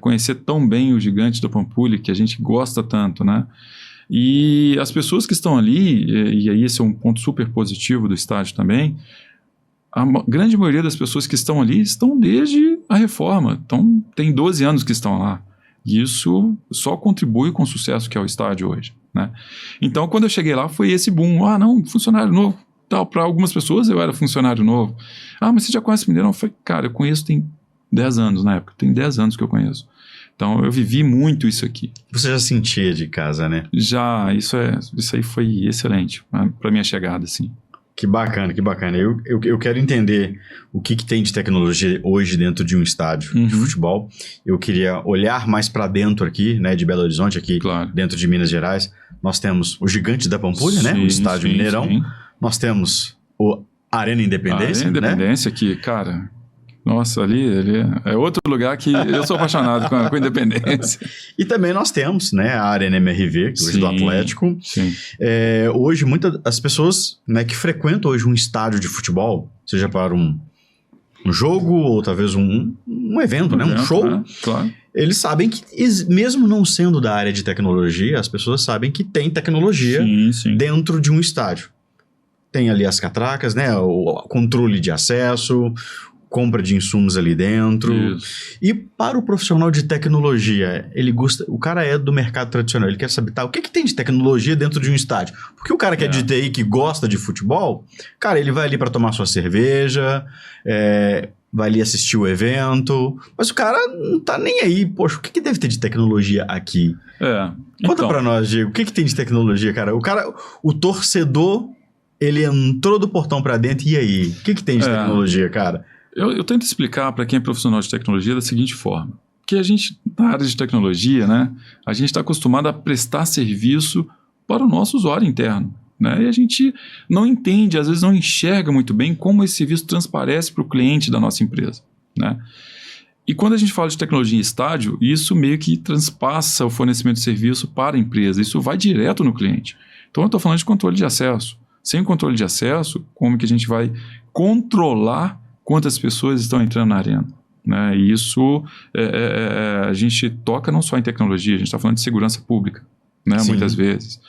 Conhecer tão bem o gigante da Pampulha, que a gente gosta tanto, né? E as pessoas que estão ali, e aí esse é um ponto super positivo do estádio também, a grande maioria das pessoas que estão ali estão desde a reforma, então tem 12 anos que estão lá. E isso só contribui com o sucesso que é o estádio hoje, né? Então, quando eu cheguei lá, foi esse boom. Não, funcionário novo. Para algumas pessoas, eu era funcionário novo. Mas você já conhece o Mineirão? Eu falei, cara, eu conheço tem 10 anos na época. Tem 10 anos que eu conheço. Então, eu vivi muito isso aqui. Você já sentia de casa, né? Já, isso aí foi excelente para minha chegada, assim. Que bacana, que bacana. Eu quero entender o que tem de tecnologia hoje dentro de um estádio de futebol. Eu queria olhar mais para dentro aqui, né, de Belo Horizonte, aqui dentro de Minas Gerais. Nós temos o Gigante da Pampulha, né, o estádio Mineirão. Sim. Nós temos a Arena Independência, a Arena Independência, que, cara, Nossa, ali é outro lugar que eu sou apaixonado com a Independência. E também nós temos, né, a Arena MRV, que hoje é do Atlético. Sim. Hoje, muitas das pessoas, né, que frequentam hoje um estádio de futebol, seja para um jogo ou talvez um evento, né, um show, claro. Eles sabem que, mesmo não sendo da área de tecnologia, as pessoas sabem que tem tecnologia dentro de um estádio. Tem ali as catracas, né, o controle de acesso, compra de insumos ali dentro. Isso. E para o profissional de tecnologia, o cara é do mercado tradicional, ele quer saber, o que tem de tecnologia dentro de um estádio? Porque o cara que é de TI, que gosta de futebol, cara, ele vai ali para tomar sua cerveja, vai ali assistir o evento, mas o cara não tá nem aí. Poxa, o que deve ter de tecnologia aqui? Conta pra nós, Diego, o que tem de tecnologia, cara? O torcedor, ele entrou do portão pra dentro, e aí? O que tem de tecnologia, cara? Eu tento explicar para quem é profissional de tecnologia da seguinte forma, que a gente, na área de tecnologia, né, a gente está acostumado a prestar serviço para o nosso usuário interno, né, e a gente não entende, às vezes não enxerga muito bem como esse serviço transparece para o cliente da nossa empresa, né. E quando a gente fala de tecnologia em estádio, isso meio que transpassa o fornecimento de serviço para a empresa, isso vai direto no cliente. Então eu estou falando de controle de acesso. Sem controle de acesso, como que a gente vai controlar quantas pessoas estão entrando na arena, né? E isso a gente toca não só em tecnologia, a gente está falando de segurança pública, né? Muitas vezes.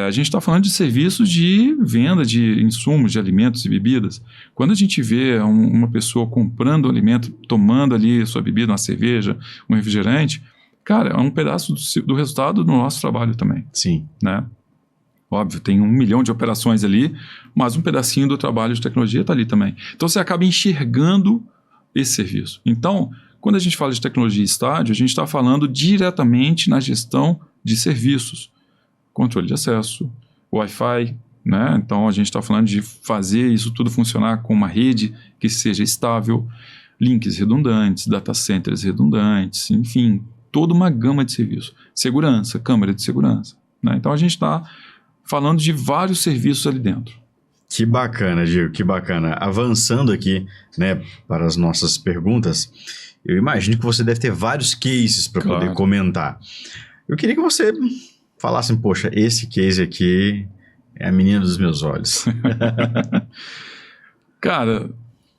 A gente está falando de serviços de venda de insumos, de alimentos e bebidas. Quando a gente vê uma pessoa comprando um alimento, tomando ali sua bebida, uma cerveja, um refrigerante, cara, é um pedaço do resultado do nosso trabalho também. Sim. Né? Óbvio, tem 1 milhão de operações ali, mas um pedacinho do trabalho de tecnologia está ali também. Então, você acaba enxergando esse serviço. Então, quando a gente fala de tecnologia em estádio, a gente está falando diretamente na gestão de serviços. Controle de acesso, Wi-Fi, né? Então, a gente está falando de fazer isso tudo funcionar com uma rede que seja estável, links redundantes, data centers redundantes, enfim, toda uma gama de serviços. Segurança, câmera de segurança, né? Então, a gente está falando de vários serviços ali dentro. Que bacana, Diego, que bacana. Avançando aqui, né, para as nossas perguntas, eu imagino que você deve ter vários cases para poder comentar. Eu queria que você falasse, poxa, esse case aqui é a menina dos meus olhos. Cara,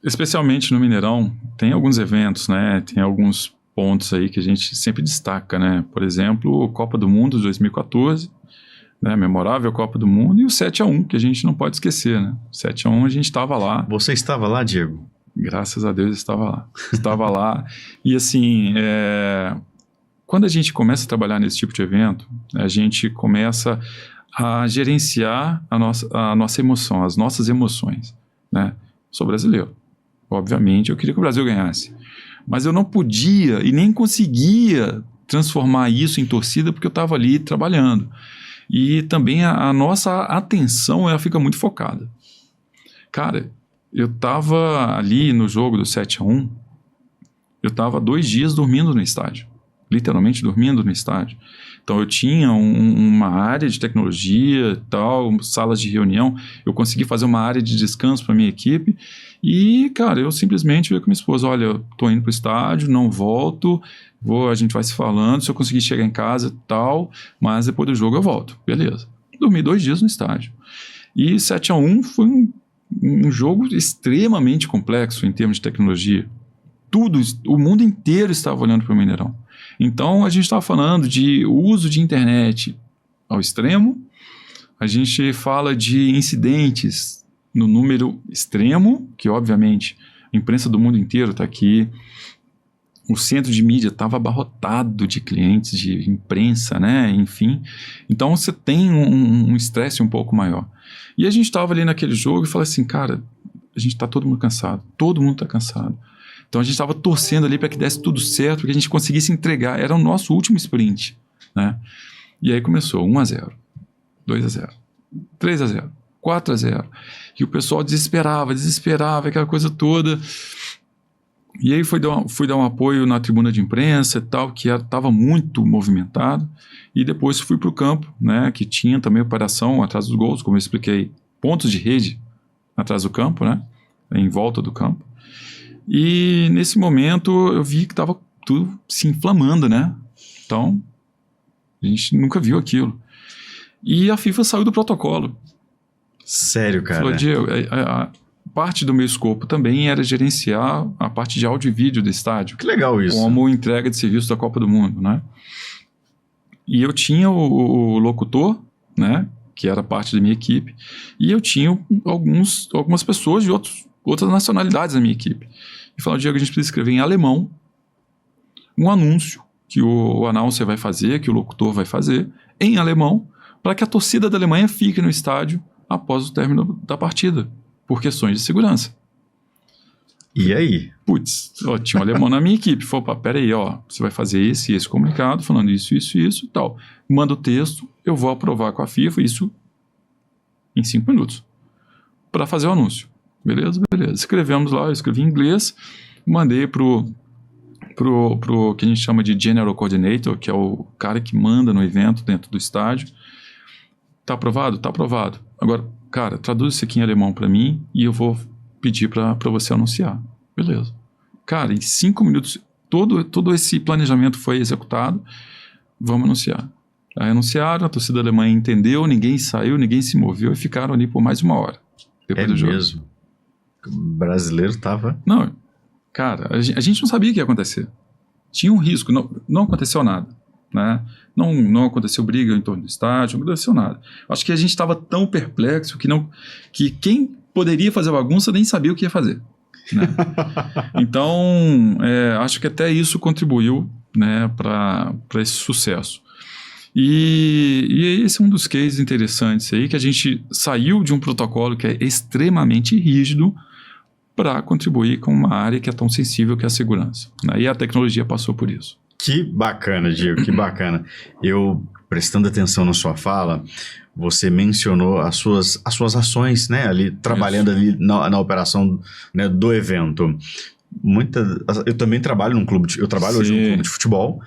especialmente no Mineirão, tem alguns eventos, né, tem alguns pontos aí que a gente sempre destaca, né, por exemplo, Copa do Mundo de 2014, né, memorável Copa do Mundo, e o 7-1, que a gente não pode esquecer, né? 7-1 a gente estava lá. Você estava lá, Diego? Graças a Deus estava lá. Estava lá. E assim, quando a gente começa a trabalhar nesse tipo de evento, a gente começa a gerenciar a nossa emoção, as nossas emoções, né? Sou brasileiro. Obviamente, eu queria que o Brasil ganhasse. Mas eu não podia e nem conseguia transformar isso em torcida porque eu estava ali trabalhando. E também a nossa atenção, ela fica muito focada. Cara, eu estava ali no jogo do 7-1, eu estava 2 dias dormindo no estádio. Literalmente dormindo no estádio. Então eu tinha uma área de tecnologia e tal, salas de reunião, eu consegui fazer uma área de descanso para minha equipe e, cara, eu simplesmente falei com minha esposa, olha, eu tô indo pro estádio, não volto, a gente vai se falando, se eu conseguir chegar em casa e tal, mas depois do jogo eu volto, beleza. Dormi 2 dias no estádio. E 7-1 foi um jogo extremamente complexo em termos de tecnologia. O mundo inteiro estava olhando para o Mineirão. Então, a gente estava falando de uso de internet ao extremo, a gente fala de incidentes no número extremo, que obviamente a imprensa do mundo inteiro está aqui, o centro de mídia estava abarrotado de clientes, de imprensa, né? Enfim. Então, você tem um estresse um pouco maior. E a gente estava ali naquele jogo e falou assim, cara, a gente está todo mundo cansado, todo mundo está cansado. Então, a gente estava torcendo ali para que desse tudo certo, para que a gente conseguisse entregar. Era o nosso último sprint, né? E aí começou 1-0, 2-0, 3-0, 4-0. E o pessoal desesperava, aquela coisa toda. E aí fui dar um apoio na tribuna de imprensa e tal, que estava muito movimentado. E depois fui para o campo, né? Que tinha também operação atrás dos gols, como eu expliquei, pontos de rede atrás do campo, né? Em volta do campo. E nesse momento eu vi que estava tudo se inflamando, né? Então, a gente nunca viu aquilo. E a FIFA saiu do protocolo. Sério, cara? Falou, Diego, a parte do meu escopo também era gerenciar a parte de áudio e vídeo do estádio. Que legal isso. Como entrega de serviço da Copa do Mundo, né? E eu tinha o locutor, né? Que era parte da minha equipe. E eu tinha algumas pessoas de outras nacionalidades da minha equipe. E falou, Diego, a gente precisa escrever em alemão um anúncio que o announcer vai fazer, que o locutor vai fazer, em alemão, para que a torcida da Alemanha fique no estádio após o término da partida, por questões de segurança. E aí? Putz, tinha um alemão na minha equipe. Falou, peraí, você vai fazer esse comunicado, falando isso e tal. Manda o texto, eu vou aprovar com a FIFA, isso em 5 minutos, para fazer o anúncio. Beleza? Escrevemos lá, eu escrevi em inglês, mandei pro que a gente chama de General Coordinator, que é o cara que manda no evento dentro do estádio. Tá aprovado? Tá aprovado. Agora, cara, traduz isso aqui em alemão para mim e eu vou pedir para você anunciar. Beleza. Cara, em 5 minutos, todo esse planejamento foi executado. Vamos anunciar. Aí anunciaram, a torcida alemã entendeu, ninguém saiu, ninguém se moveu e ficaram ali por mais 1 hora. Depois do jogo. Mesmo? O brasileiro tava... Não, cara, a gente não sabia o que ia acontecer. Tinha um risco, não aconteceu nada, né? Não aconteceu briga em torno do estádio, não aconteceu nada. Acho que a gente estava tão perplexo que quem poderia fazer bagunça nem sabia o que ia fazer, né? Então, acho que até isso contribuiu, né, para esse sucesso. E esse é um dos cases interessantes aí, que a gente saiu de um protocolo que é extremamente rígido para contribuir com uma área que é tão sensível que é a segurança, né? E a tecnologia passou por isso. Que bacana, Diego, que bacana. Eu, prestando atenção na sua fala, você mencionou as suas ações, né, ali, trabalhando ali na operação, né, do evento. Eu também trabalho num clube, eu trabalho hoje num clube de futebol,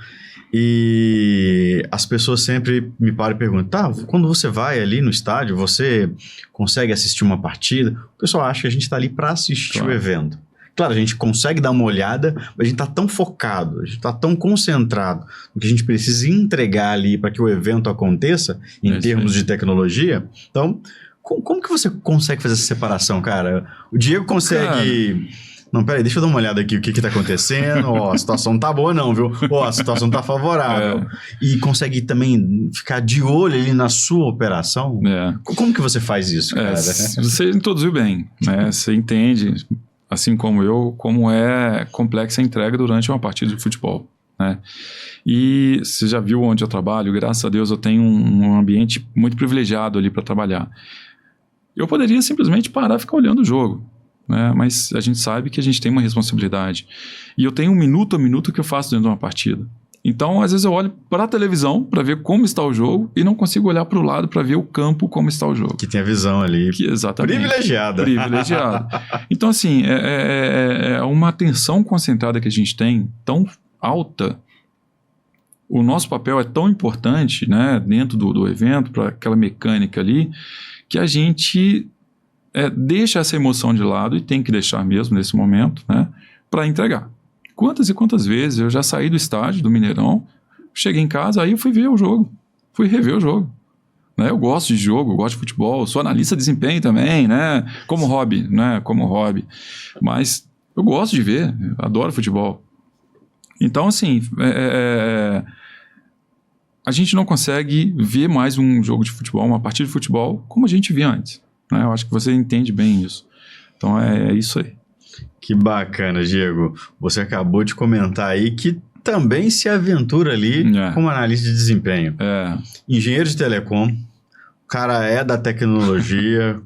e as pessoas sempre me param e perguntam, quando você vai ali no estádio, você consegue assistir uma partida? O pessoal acha que a gente está ali para assistir o evento. Claro, a gente consegue dar uma olhada, mas a gente está tão focado, a gente está tão concentrado no que a gente precisa entregar ali para que o evento aconteça, em termos de tecnologia. Então, como que você consegue fazer essa separação, cara? O Diego consegue... Não, peraí, deixa eu dar uma olhada aqui o que está acontecendo. A situação não tá boa não, viu? A situação tá favorável. E consegue também ficar de olho ali na sua operação. Como que você faz isso, cara? Você introduziu bem, né? Você entende, assim como eu, como é complexa a entrega durante uma partida de futebol, né? E você já viu onde eu trabalho, graças a Deus eu tenho um ambiente muito privilegiado ali para trabalhar. Eu poderia simplesmente parar e ficar olhando o jogo, né? Mas a gente sabe que a gente tem uma responsabilidade. E eu tenho um minuto a minuto que eu faço dentro de uma partida. Então, às vezes eu olho para a televisão para ver como está o jogo e não consigo olhar para o lado para ver o campo como está o jogo. Que tem a visão ali. Exatamente. Privilegiada. Então, assim, é uma atenção concentrada que a gente tem tão alta. O nosso papel é tão importante, né, dentro do evento, para aquela mecânica ali, que a gente deixa essa emoção de lado, e tem que deixar mesmo nesse momento, né, para entregar. Quantas e quantas vezes eu já saí do estádio, do Mineirão, cheguei em casa, aí eu fui ver o jogo, fui rever o jogo. Né? Eu gosto de jogo, eu gosto de futebol, sou analista de desempenho também, né, como hobby, mas eu gosto de ver, adoro futebol. Então, assim, a gente não consegue ver mais um jogo de futebol, uma partida de futebol, como a gente via antes, né? Eu acho que você entende bem isso. Então, é isso aí. Que bacana, Diego. Você acabou de comentar aí que também se aventura ali como analista de desempenho. Engenheiro de telecom, o cara é da tecnologia,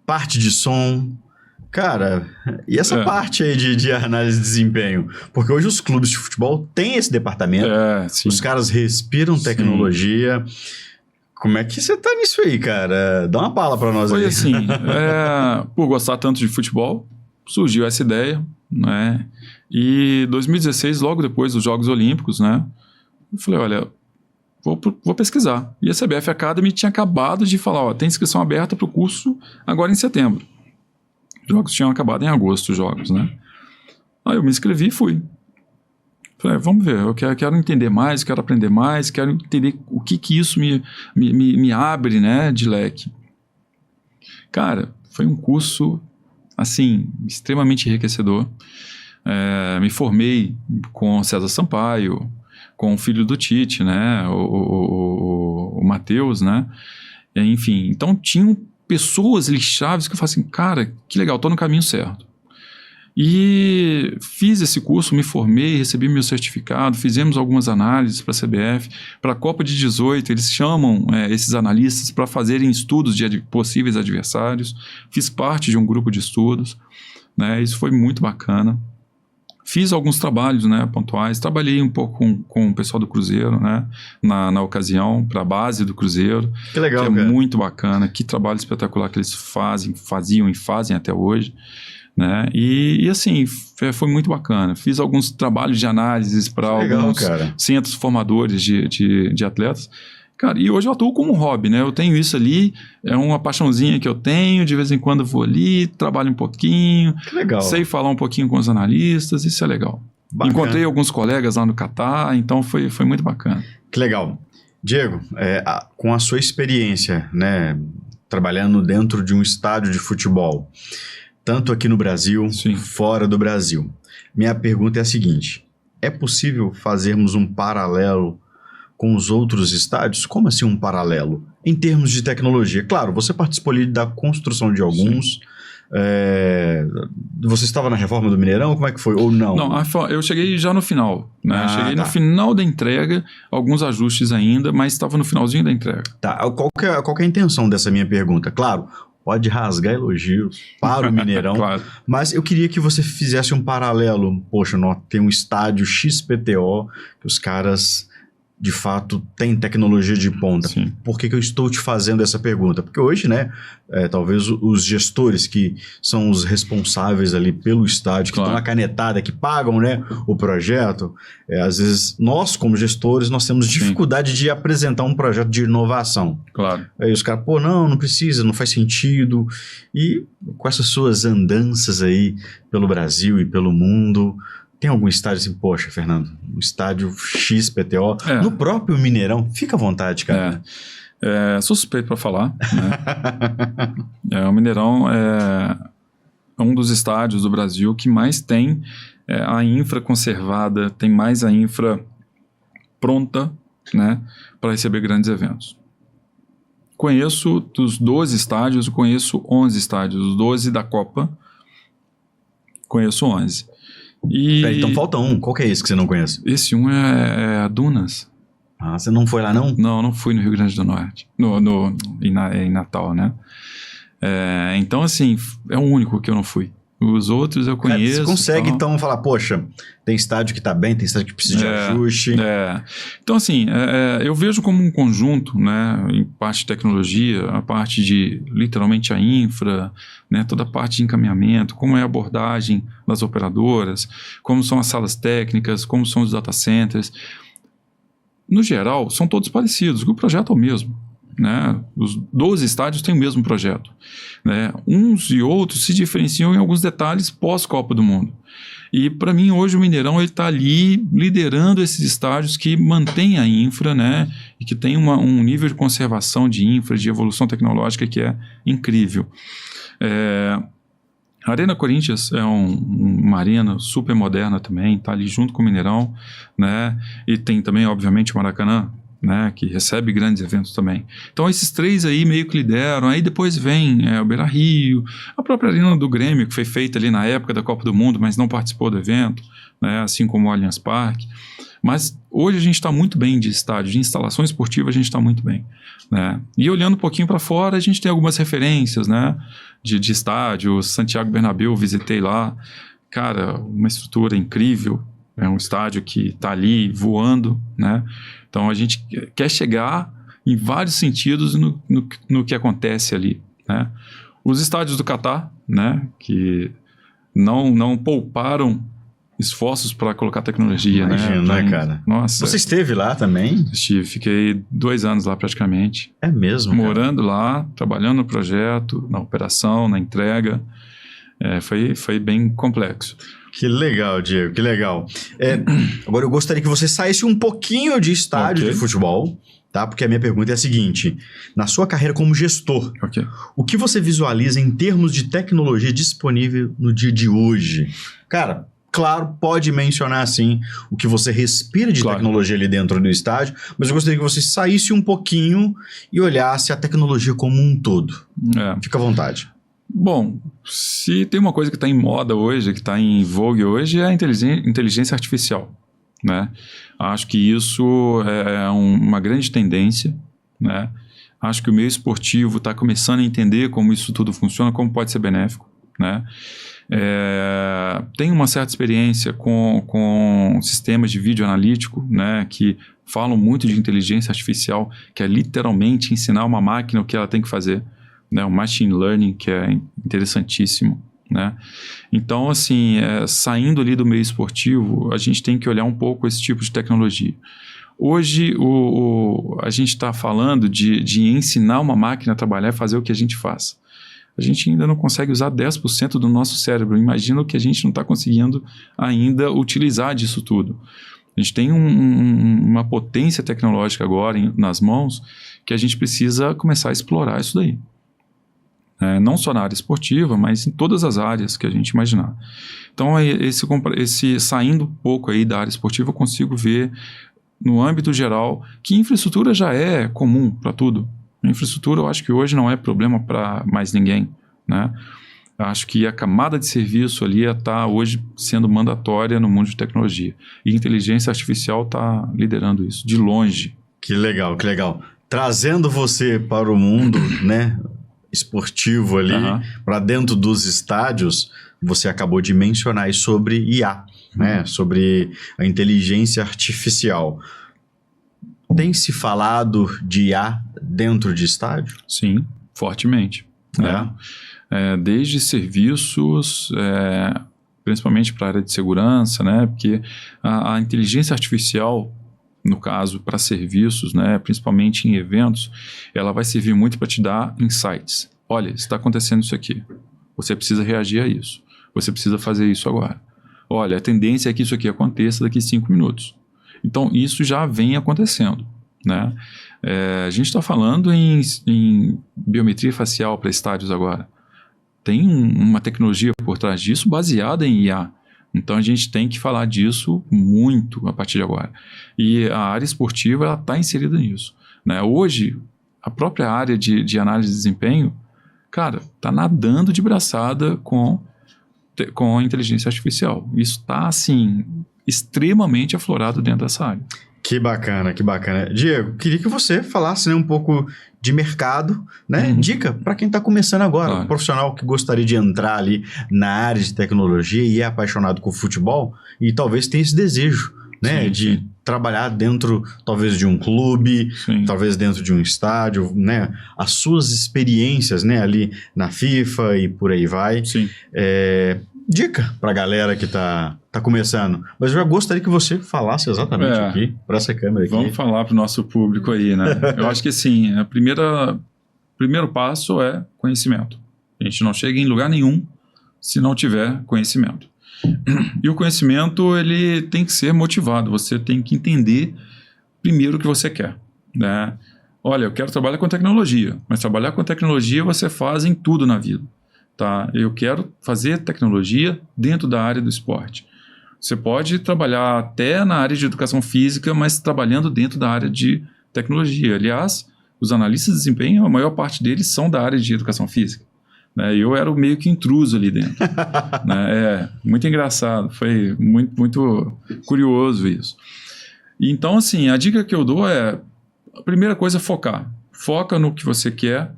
parte de som. Cara, e essa parte aí de análise de desempenho? Porque hoje os clubes de futebol têm esse departamento, os caras respiram tecnologia. Como é que você tá nisso aí, cara? Dá uma bala pra nós aí. Foi assim, por gostar tanto de futebol, surgiu essa ideia, né? E 2016, logo depois dos Jogos Olímpicos, né? Eu falei, olha, vou pesquisar. E a CBF Academy tinha acabado de falar, tem inscrição aberta pro curso agora em setembro. jogos tinham acabado em agosto, os jogos, né? Aí eu me inscrevi e fui. Falei, vamos ver, eu quero entender mais, quero aprender mais, quero entender o que isso me abre, né, de leque. Cara, foi um curso, assim, extremamente enriquecedor. Me formei com César Sampaio, com o filho do Tite, né, o Matheus, né, enfim. Então, tinham pessoas ali chaves que eu falei assim, cara, que legal, tô no caminho certo. E fiz esse curso, me formei, recebi meu certificado, fizemos algumas análises para a CBF. Para a Copa de 18, eles chamam esses analistas para fazerem estudos de possíveis adversários. Fiz parte de um grupo de estudos, né? Isso foi muito bacana. Fiz alguns trabalhos, né, pontuais, trabalhei um pouco com o pessoal do Cruzeiro, né, na ocasião, para a base do Cruzeiro. Que legal, que é cara. muito bacana, que trabalho espetacular que eles faziam e fazem até hoje, né, e assim, foi muito bacana. Fiz alguns trabalhos de análises para alguns centros formadores de atletas. Cara, e hoje eu atuo como um hobby, né? Eu tenho isso ali, é uma paixãozinha que eu tenho, de vez em quando eu vou ali, trabalho um pouquinho. Que legal. Sei falar um pouquinho com os analistas, isso é legal. Bacana. Encontrei alguns colegas lá no Catar, então foi muito bacana. Que legal. Diego, com a sua experiência, né, trabalhando dentro de um estádio de futebol, tanto aqui no Brasil, Sim. fora do Brasil, minha pergunta é a seguinte: é possível fazermos um paralelo com os outros estádios? Como assim um paralelo? Em termos de tecnologia. Claro, você participou ali da construção de alguns. Você estava na reforma do Mineirão? Como é que foi? Ou não? Não, eu cheguei já no final. Né? Cheguei no final da entrega, alguns ajustes ainda, mas estava no finalzinho da entrega. Tá. Qual que é a intenção dessa minha pergunta? Claro, pode rasgar elogios para o Mineirão, claro. Mas eu queria que você fizesse um paralelo. Poxa, tem um estádio XPTO que os caras de fato tem tecnologia de ponta. Sim. Por que eu estou te fazendo essa pergunta? Porque hoje, né, talvez os gestores que são os responsáveis ali pelo estádio, que estão na canetada, que pagam, né, o projeto, às vezes nós, como gestores, nós temos dificuldade de apresentar um projeto de inovação. Claro. Aí os caras, não precisa, não faz sentido. E com essas suas andanças aí pelo Brasil e pelo mundo, tem algum estádio assim, poxa, Fernando, um estádio XPTO, no próprio Mineirão? Fica à vontade, cara. Sou suspeito para falar, né? O Mineirão é um dos estádios do Brasil que mais tem a infra conservada, tem mais a infra pronta, né, para receber grandes eventos. Conheço dos 12 estádios, eu conheço 11 estádios, os 12 da Copa, conheço 11. Então falta um. Qual que é esse que você não conhece? Esse um é a Dunas. Ah, você não foi lá não? Não fui no Rio Grande do Norte. Em Natal, né? Então, assim, é o único que eu não fui. Os outros eu conheço. Você consegue, então, falar, poxa, tem estádio que tá bem, tem estádio que precisa de ajuste. Então, assim, eu vejo como um conjunto, né, em parte de tecnologia, a parte de, literalmente, a infra, né, toda a parte de encaminhamento, como é a abordagem das operadoras, como são as salas técnicas, como são os data centers. No geral, são todos parecidos, o projeto é o mesmo. Né? Os 12 estádios têm o mesmo projeto, né? Uns e outros se diferenciam em alguns detalhes pós-Copa do Mundo. E para mim hoje o Mineirão está ali liderando esses estádios que mantêm a infra, né? E que tem um nível de conservação de infra, de evolução tecnológica que é incrível. A Arena Corinthians é uma arena super moderna também, está ali junto com o Mineirão, né? E tem também, obviamente, o Maracanã, né, que recebe grandes eventos também. Então esses três aí meio que lideram, aí depois vem o Beira-Rio, a própria Arena do Grêmio, que foi feita ali na época da Copa do Mundo, mas não participou do evento, né, assim como o Allianz Parque. Mas hoje a gente está muito bem de estádio, de instalação esportiva a gente está muito bem, né? E olhando um pouquinho para fora, a gente tem algumas referências, né, de estádio. Santiago Bernabéu, visitei lá, cara, uma estrutura incrível, é um estádio que está ali voando, né? Então a gente quer chegar em vários sentidos no que acontece ali, né? Os estádios do Catar, né, que não pouparam esforços para colocar tecnologia. Imagino, né, cara? Nossa. Você esteve lá também? Estive, fiquei 2 anos lá praticamente. É mesmo, morando lá, trabalhando no projeto, na operação, na entrega. Foi bem complexo. Que legal, Diego, que legal. Agora eu gostaria que você saísse um pouquinho de estádio de futebol, tá? Porque a minha pergunta é a seguinte: na sua carreira como gestor, o que você visualiza em termos de tecnologia disponível no dia de hoje? Cara, claro, pode mencionar sim o que você respira de tecnologia ali dentro do estádio, mas eu gostaria que você saísse um pouquinho e olhasse a tecnologia como um todo. Fica à vontade. Bom, se tem uma coisa que está em moda hoje, que está em vogue hoje, é a inteligência artificial, né? Acho que isso é uma grande tendência, né? Acho que o meio esportivo está começando a entender como isso tudo funciona, como pode ser benéfico, né? Tenho uma certa experiência com sistemas de vídeo analítico, né, que falam muito de inteligência artificial, que é literalmente ensinar uma máquina o que ela tem que fazer, né, o machine learning, que é interessantíssimo, né? Então, assim, saindo ali do meio esportivo, a gente tem que olhar um pouco esse tipo de tecnologia. Hoje, a gente está falando de ensinar uma máquina a trabalhar e fazer o que a gente faz. A gente ainda não consegue usar 10% do nosso cérebro. Imagina o que a gente não está conseguindo ainda utilizar disso tudo. A gente tem uma potência tecnológica agora nas mãos que a gente precisa começar a explorar isso daí. Não só na área esportiva, mas em todas as áreas que a gente imaginar. Então, saindo um pouco aí da área esportiva, eu consigo ver, no âmbito geral, que infraestrutura já é comum para tudo. A infraestrutura, eu acho que hoje não é problema para mais ninguém, né? Eu acho que a camada de serviço ali está hoje sendo mandatória no mundo de tecnologia. E inteligência artificial está liderando isso, de longe. Que legal, que legal. Trazendo você para o mundo, né, esportivo ali, para dentro dos estádios, você acabou de mencionar aí sobre IA, né, sobre a inteligência artificial. Tem se falado de IA dentro de estádio? Sim, fortemente. Desde serviços, principalmente para a área de segurança, né? Porque a inteligência artificial, no caso, para serviços, né? Principalmente em eventos, ela vai servir muito para te dar insights. Olha, está acontecendo isso aqui. Você precisa reagir a isso. Você precisa fazer isso agora. Olha, a tendência é que isso aqui aconteça daqui a 5 minutos. Então, isso já vem acontecendo, né? A gente está falando em biometria facial para estádios agora. Tem uma tecnologia por trás disso baseada em IA. Então, a gente tem que falar disso muito a partir de agora. E a área esportiva está inserida nisso, né? Hoje, a própria área de análise de desempenho, cara, está nadando de braçada com a inteligência artificial. Isso está, assim, extremamente aflorado dentro dessa área. Que bacana, que bacana. Diego, queria que você falasse, né, um pouco de mercado, né? Dica para quem está começando agora, um profissional que gostaria de entrar ali na área de tecnologia e é apaixonado com futebol e talvez tenha esse desejo, né, de trabalhar dentro, talvez, de um clube, talvez dentro de um estádio, né? As suas experiências, né, ali na FIFA e por aí vai. Dica para a galera que tá começando. Mas eu já gostaria que você falasse exatamente aqui, para essa câmera aqui. Vamos falar para o nosso público aí, né? Eu acho que, assim, primeiro passo é conhecimento. A gente não chega em lugar nenhum se não tiver conhecimento. E o conhecimento, ele tem que ser motivado. Você tem que entender primeiro o que você quer, né? Olha, eu quero trabalhar com tecnologia, mas trabalhar com tecnologia você faz em tudo na vida. Tá? Eu quero fazer tecnologia dentro da área do esporte. Você pode trabalhar até na área de educação física, mas trabalhando dentro da área de tecnologia. Aliás, os analistas de desempenho, a maior parte deles são da área de educação física, né? Eu era meio que intruso ali dentro. Né? Muito engraçado, foi muito, muito curioso isso. Então, assim, a dica que eu dou é, a primeira coisa é focar. Foca no que você quer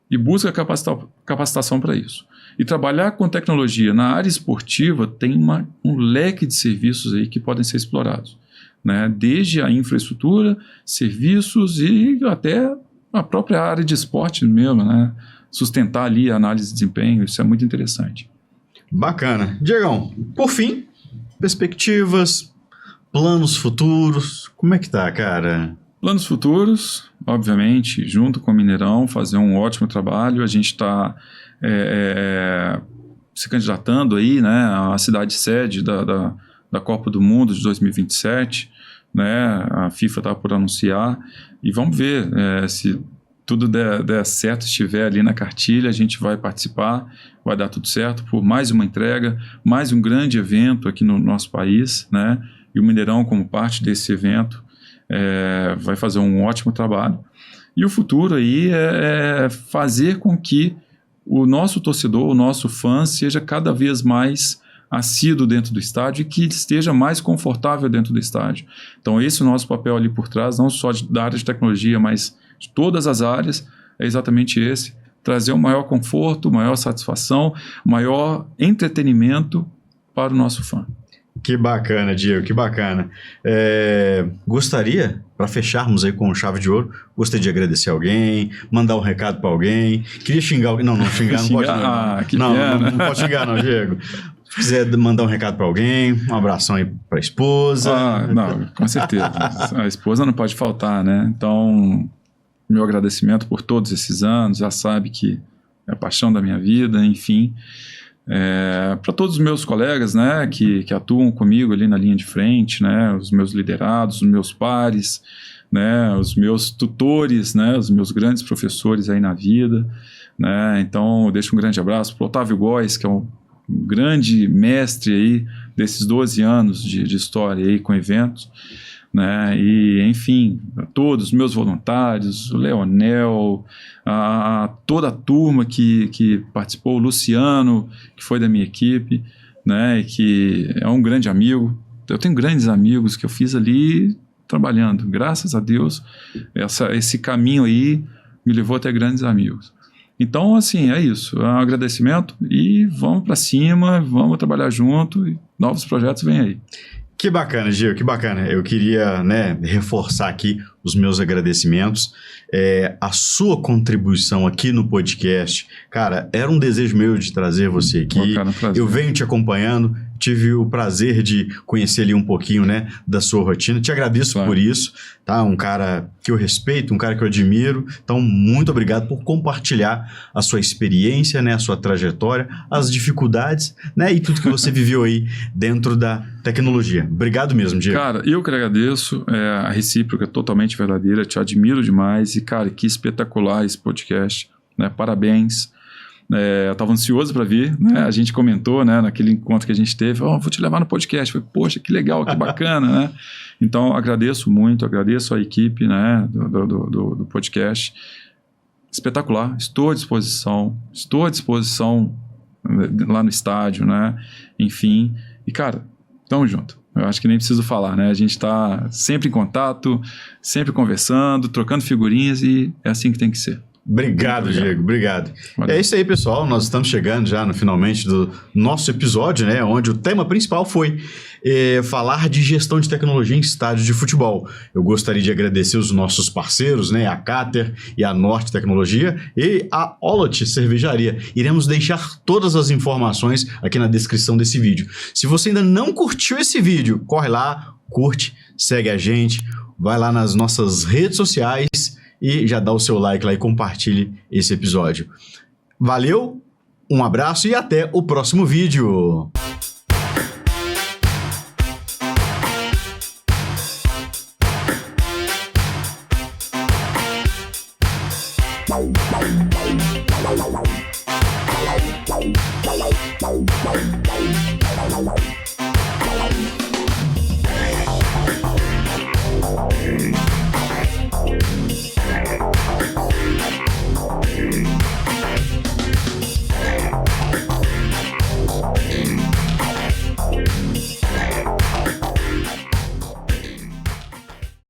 e busca capacitação para isso. E trabalhar com tecnologia na área esportiva tem um leque de serviços aí que podem ser explorados, né? Desde a infraestrutura, serviços e até a própria área de esporte mesmo, né? Sustentar ali a análise de desempenho, isso é muito interessante. Bacana. Diegão, por fim, perspectivas, planos futuros, como é que tá, cara? Planos futuros, obviamente, junto com o Mineirão, fazer um ótimo trabalho. A gente está se candidatando aí, né, à cidade sede da Copa do Mundo de 2027, né, a FIFA está por anunciar, e vamos ver se tudo der certo, estiver ali na cartilha, a gente vai participar, vai dar tudo certo por mais uma entrega, mais um grande evento aqui no nosso país, né, e o Mineirão, como parte desse evento, vai fazer um ótimo trabalho. E o futuro aí é fazer com que o nosso torcedor, o nosso fã, seja cada vez mais assíduo dentro do estádio e que esteja mais confortável dentro do estádio. Então esse é o nosso papel ali por trás, não só da área de tecnologia, mas de todas as áreas, é exatamente esse: trazer um maior conforto, maior satisfação, maior entretenimento para o nosso fã. Que bacana, Diego, que bacana. Gostaria, para fecharmos aí com chave de ouro, gostaria de agradecer alguém, mandar um recado para alguém. Queria xingar alguém. Não xingar não pode. Não pode xingar não, Diego. Se quiser mandar um recado para alguém, um abração aí para a esposa. Não, com certeza. A esposa não pode faltar, né? Então, meu agradecimento por todos esses anos, já sabe que é a paixão da minha vida, enfim. Para todos os meus colegas, né, que atuam comigo ali na linha de frente, né, os meus liderados, os meus pares, né, os meus tutores, né, os meus grandes professores aí na vida, né, então eu deixo um grande abraço para o Otávio Góes, que é um grande mestre aí desses 12 anos de história aí com eventos, né, e enfim, a todos os meus voluntários, o Leonel, toda a turma que participou, o Luciano, que foi da minha equipe, né, e que é um grande amigo. Eu tenho grandes amigos que eu fiz ali trabalhando, graças a Deus, esse caminho aí me levou até grandes amigos. Então, assim, é isso, é um agradecimento e vamos para cima, vamos trabalhar junto e novos projetos vêm aí. Que bacana, Diego, que bacana. Eu queria, né, reforçar aqui os meus agradecimentos. A sua contribuição aqui no podcast, cara, era um desejo meu de trazer você aqui. Eu venho te acompanhando, tive o prazer de conhecer ali um pouquinho, né, da sua rotina. Te agradeço por isso, tá? Um cara que eu respeito, um cara que eu admiro. Então, muito obrigado por compartilhar a sua experiência, né, a sua trajetória, as dificuldades, né, e tudo que você viveu aí dentro da tecnologia. Obrigado mesmo, Diego. Cara, eu que agradeço, a recíproca é totalmente verdadeira, te admiro demais e, cara, que espetacular esse podcast, né, parabéns. Eu estava ansioso para vir, né? A gente comentou, né, naquele encontro que a gente teve, vou te levar no podcast. Falei, poxa, que legal, que bacana, né? Então, agradeço muito, agradeço a equipe, né, do podcast. Espetacular, estou à disposição lá no estádio, né? Enfim, e cara, tamo junto. Eu acho que nem preciso falar, né? A gente está sempre em contato, sempre conversando, trocando figurinhas e é assim que tem que ser. Obrigado, Diego. Obrigado. Valeu. É isso aí, pessoal. Nós estamos chegando já no finalmente do nosso episódio, né? Onde o tema principal foi falar de gestão de tecnologia em estádio de futebol. Eu gostaria de agradecer os nossos parceiros, né? A Cater e a Norte Tecnologia e a Olot Cervejaria. Iremos deixar todas as informações aqui na descrição desse vídeo. Se você ainda não curtiu esse vídeo, corre lá, curte, segue a gente, vai lá nas nossas redes sociais e já dá o seu like lá e compartilhe esse episódio. Valeu, um abraço e até o próximo vídeo.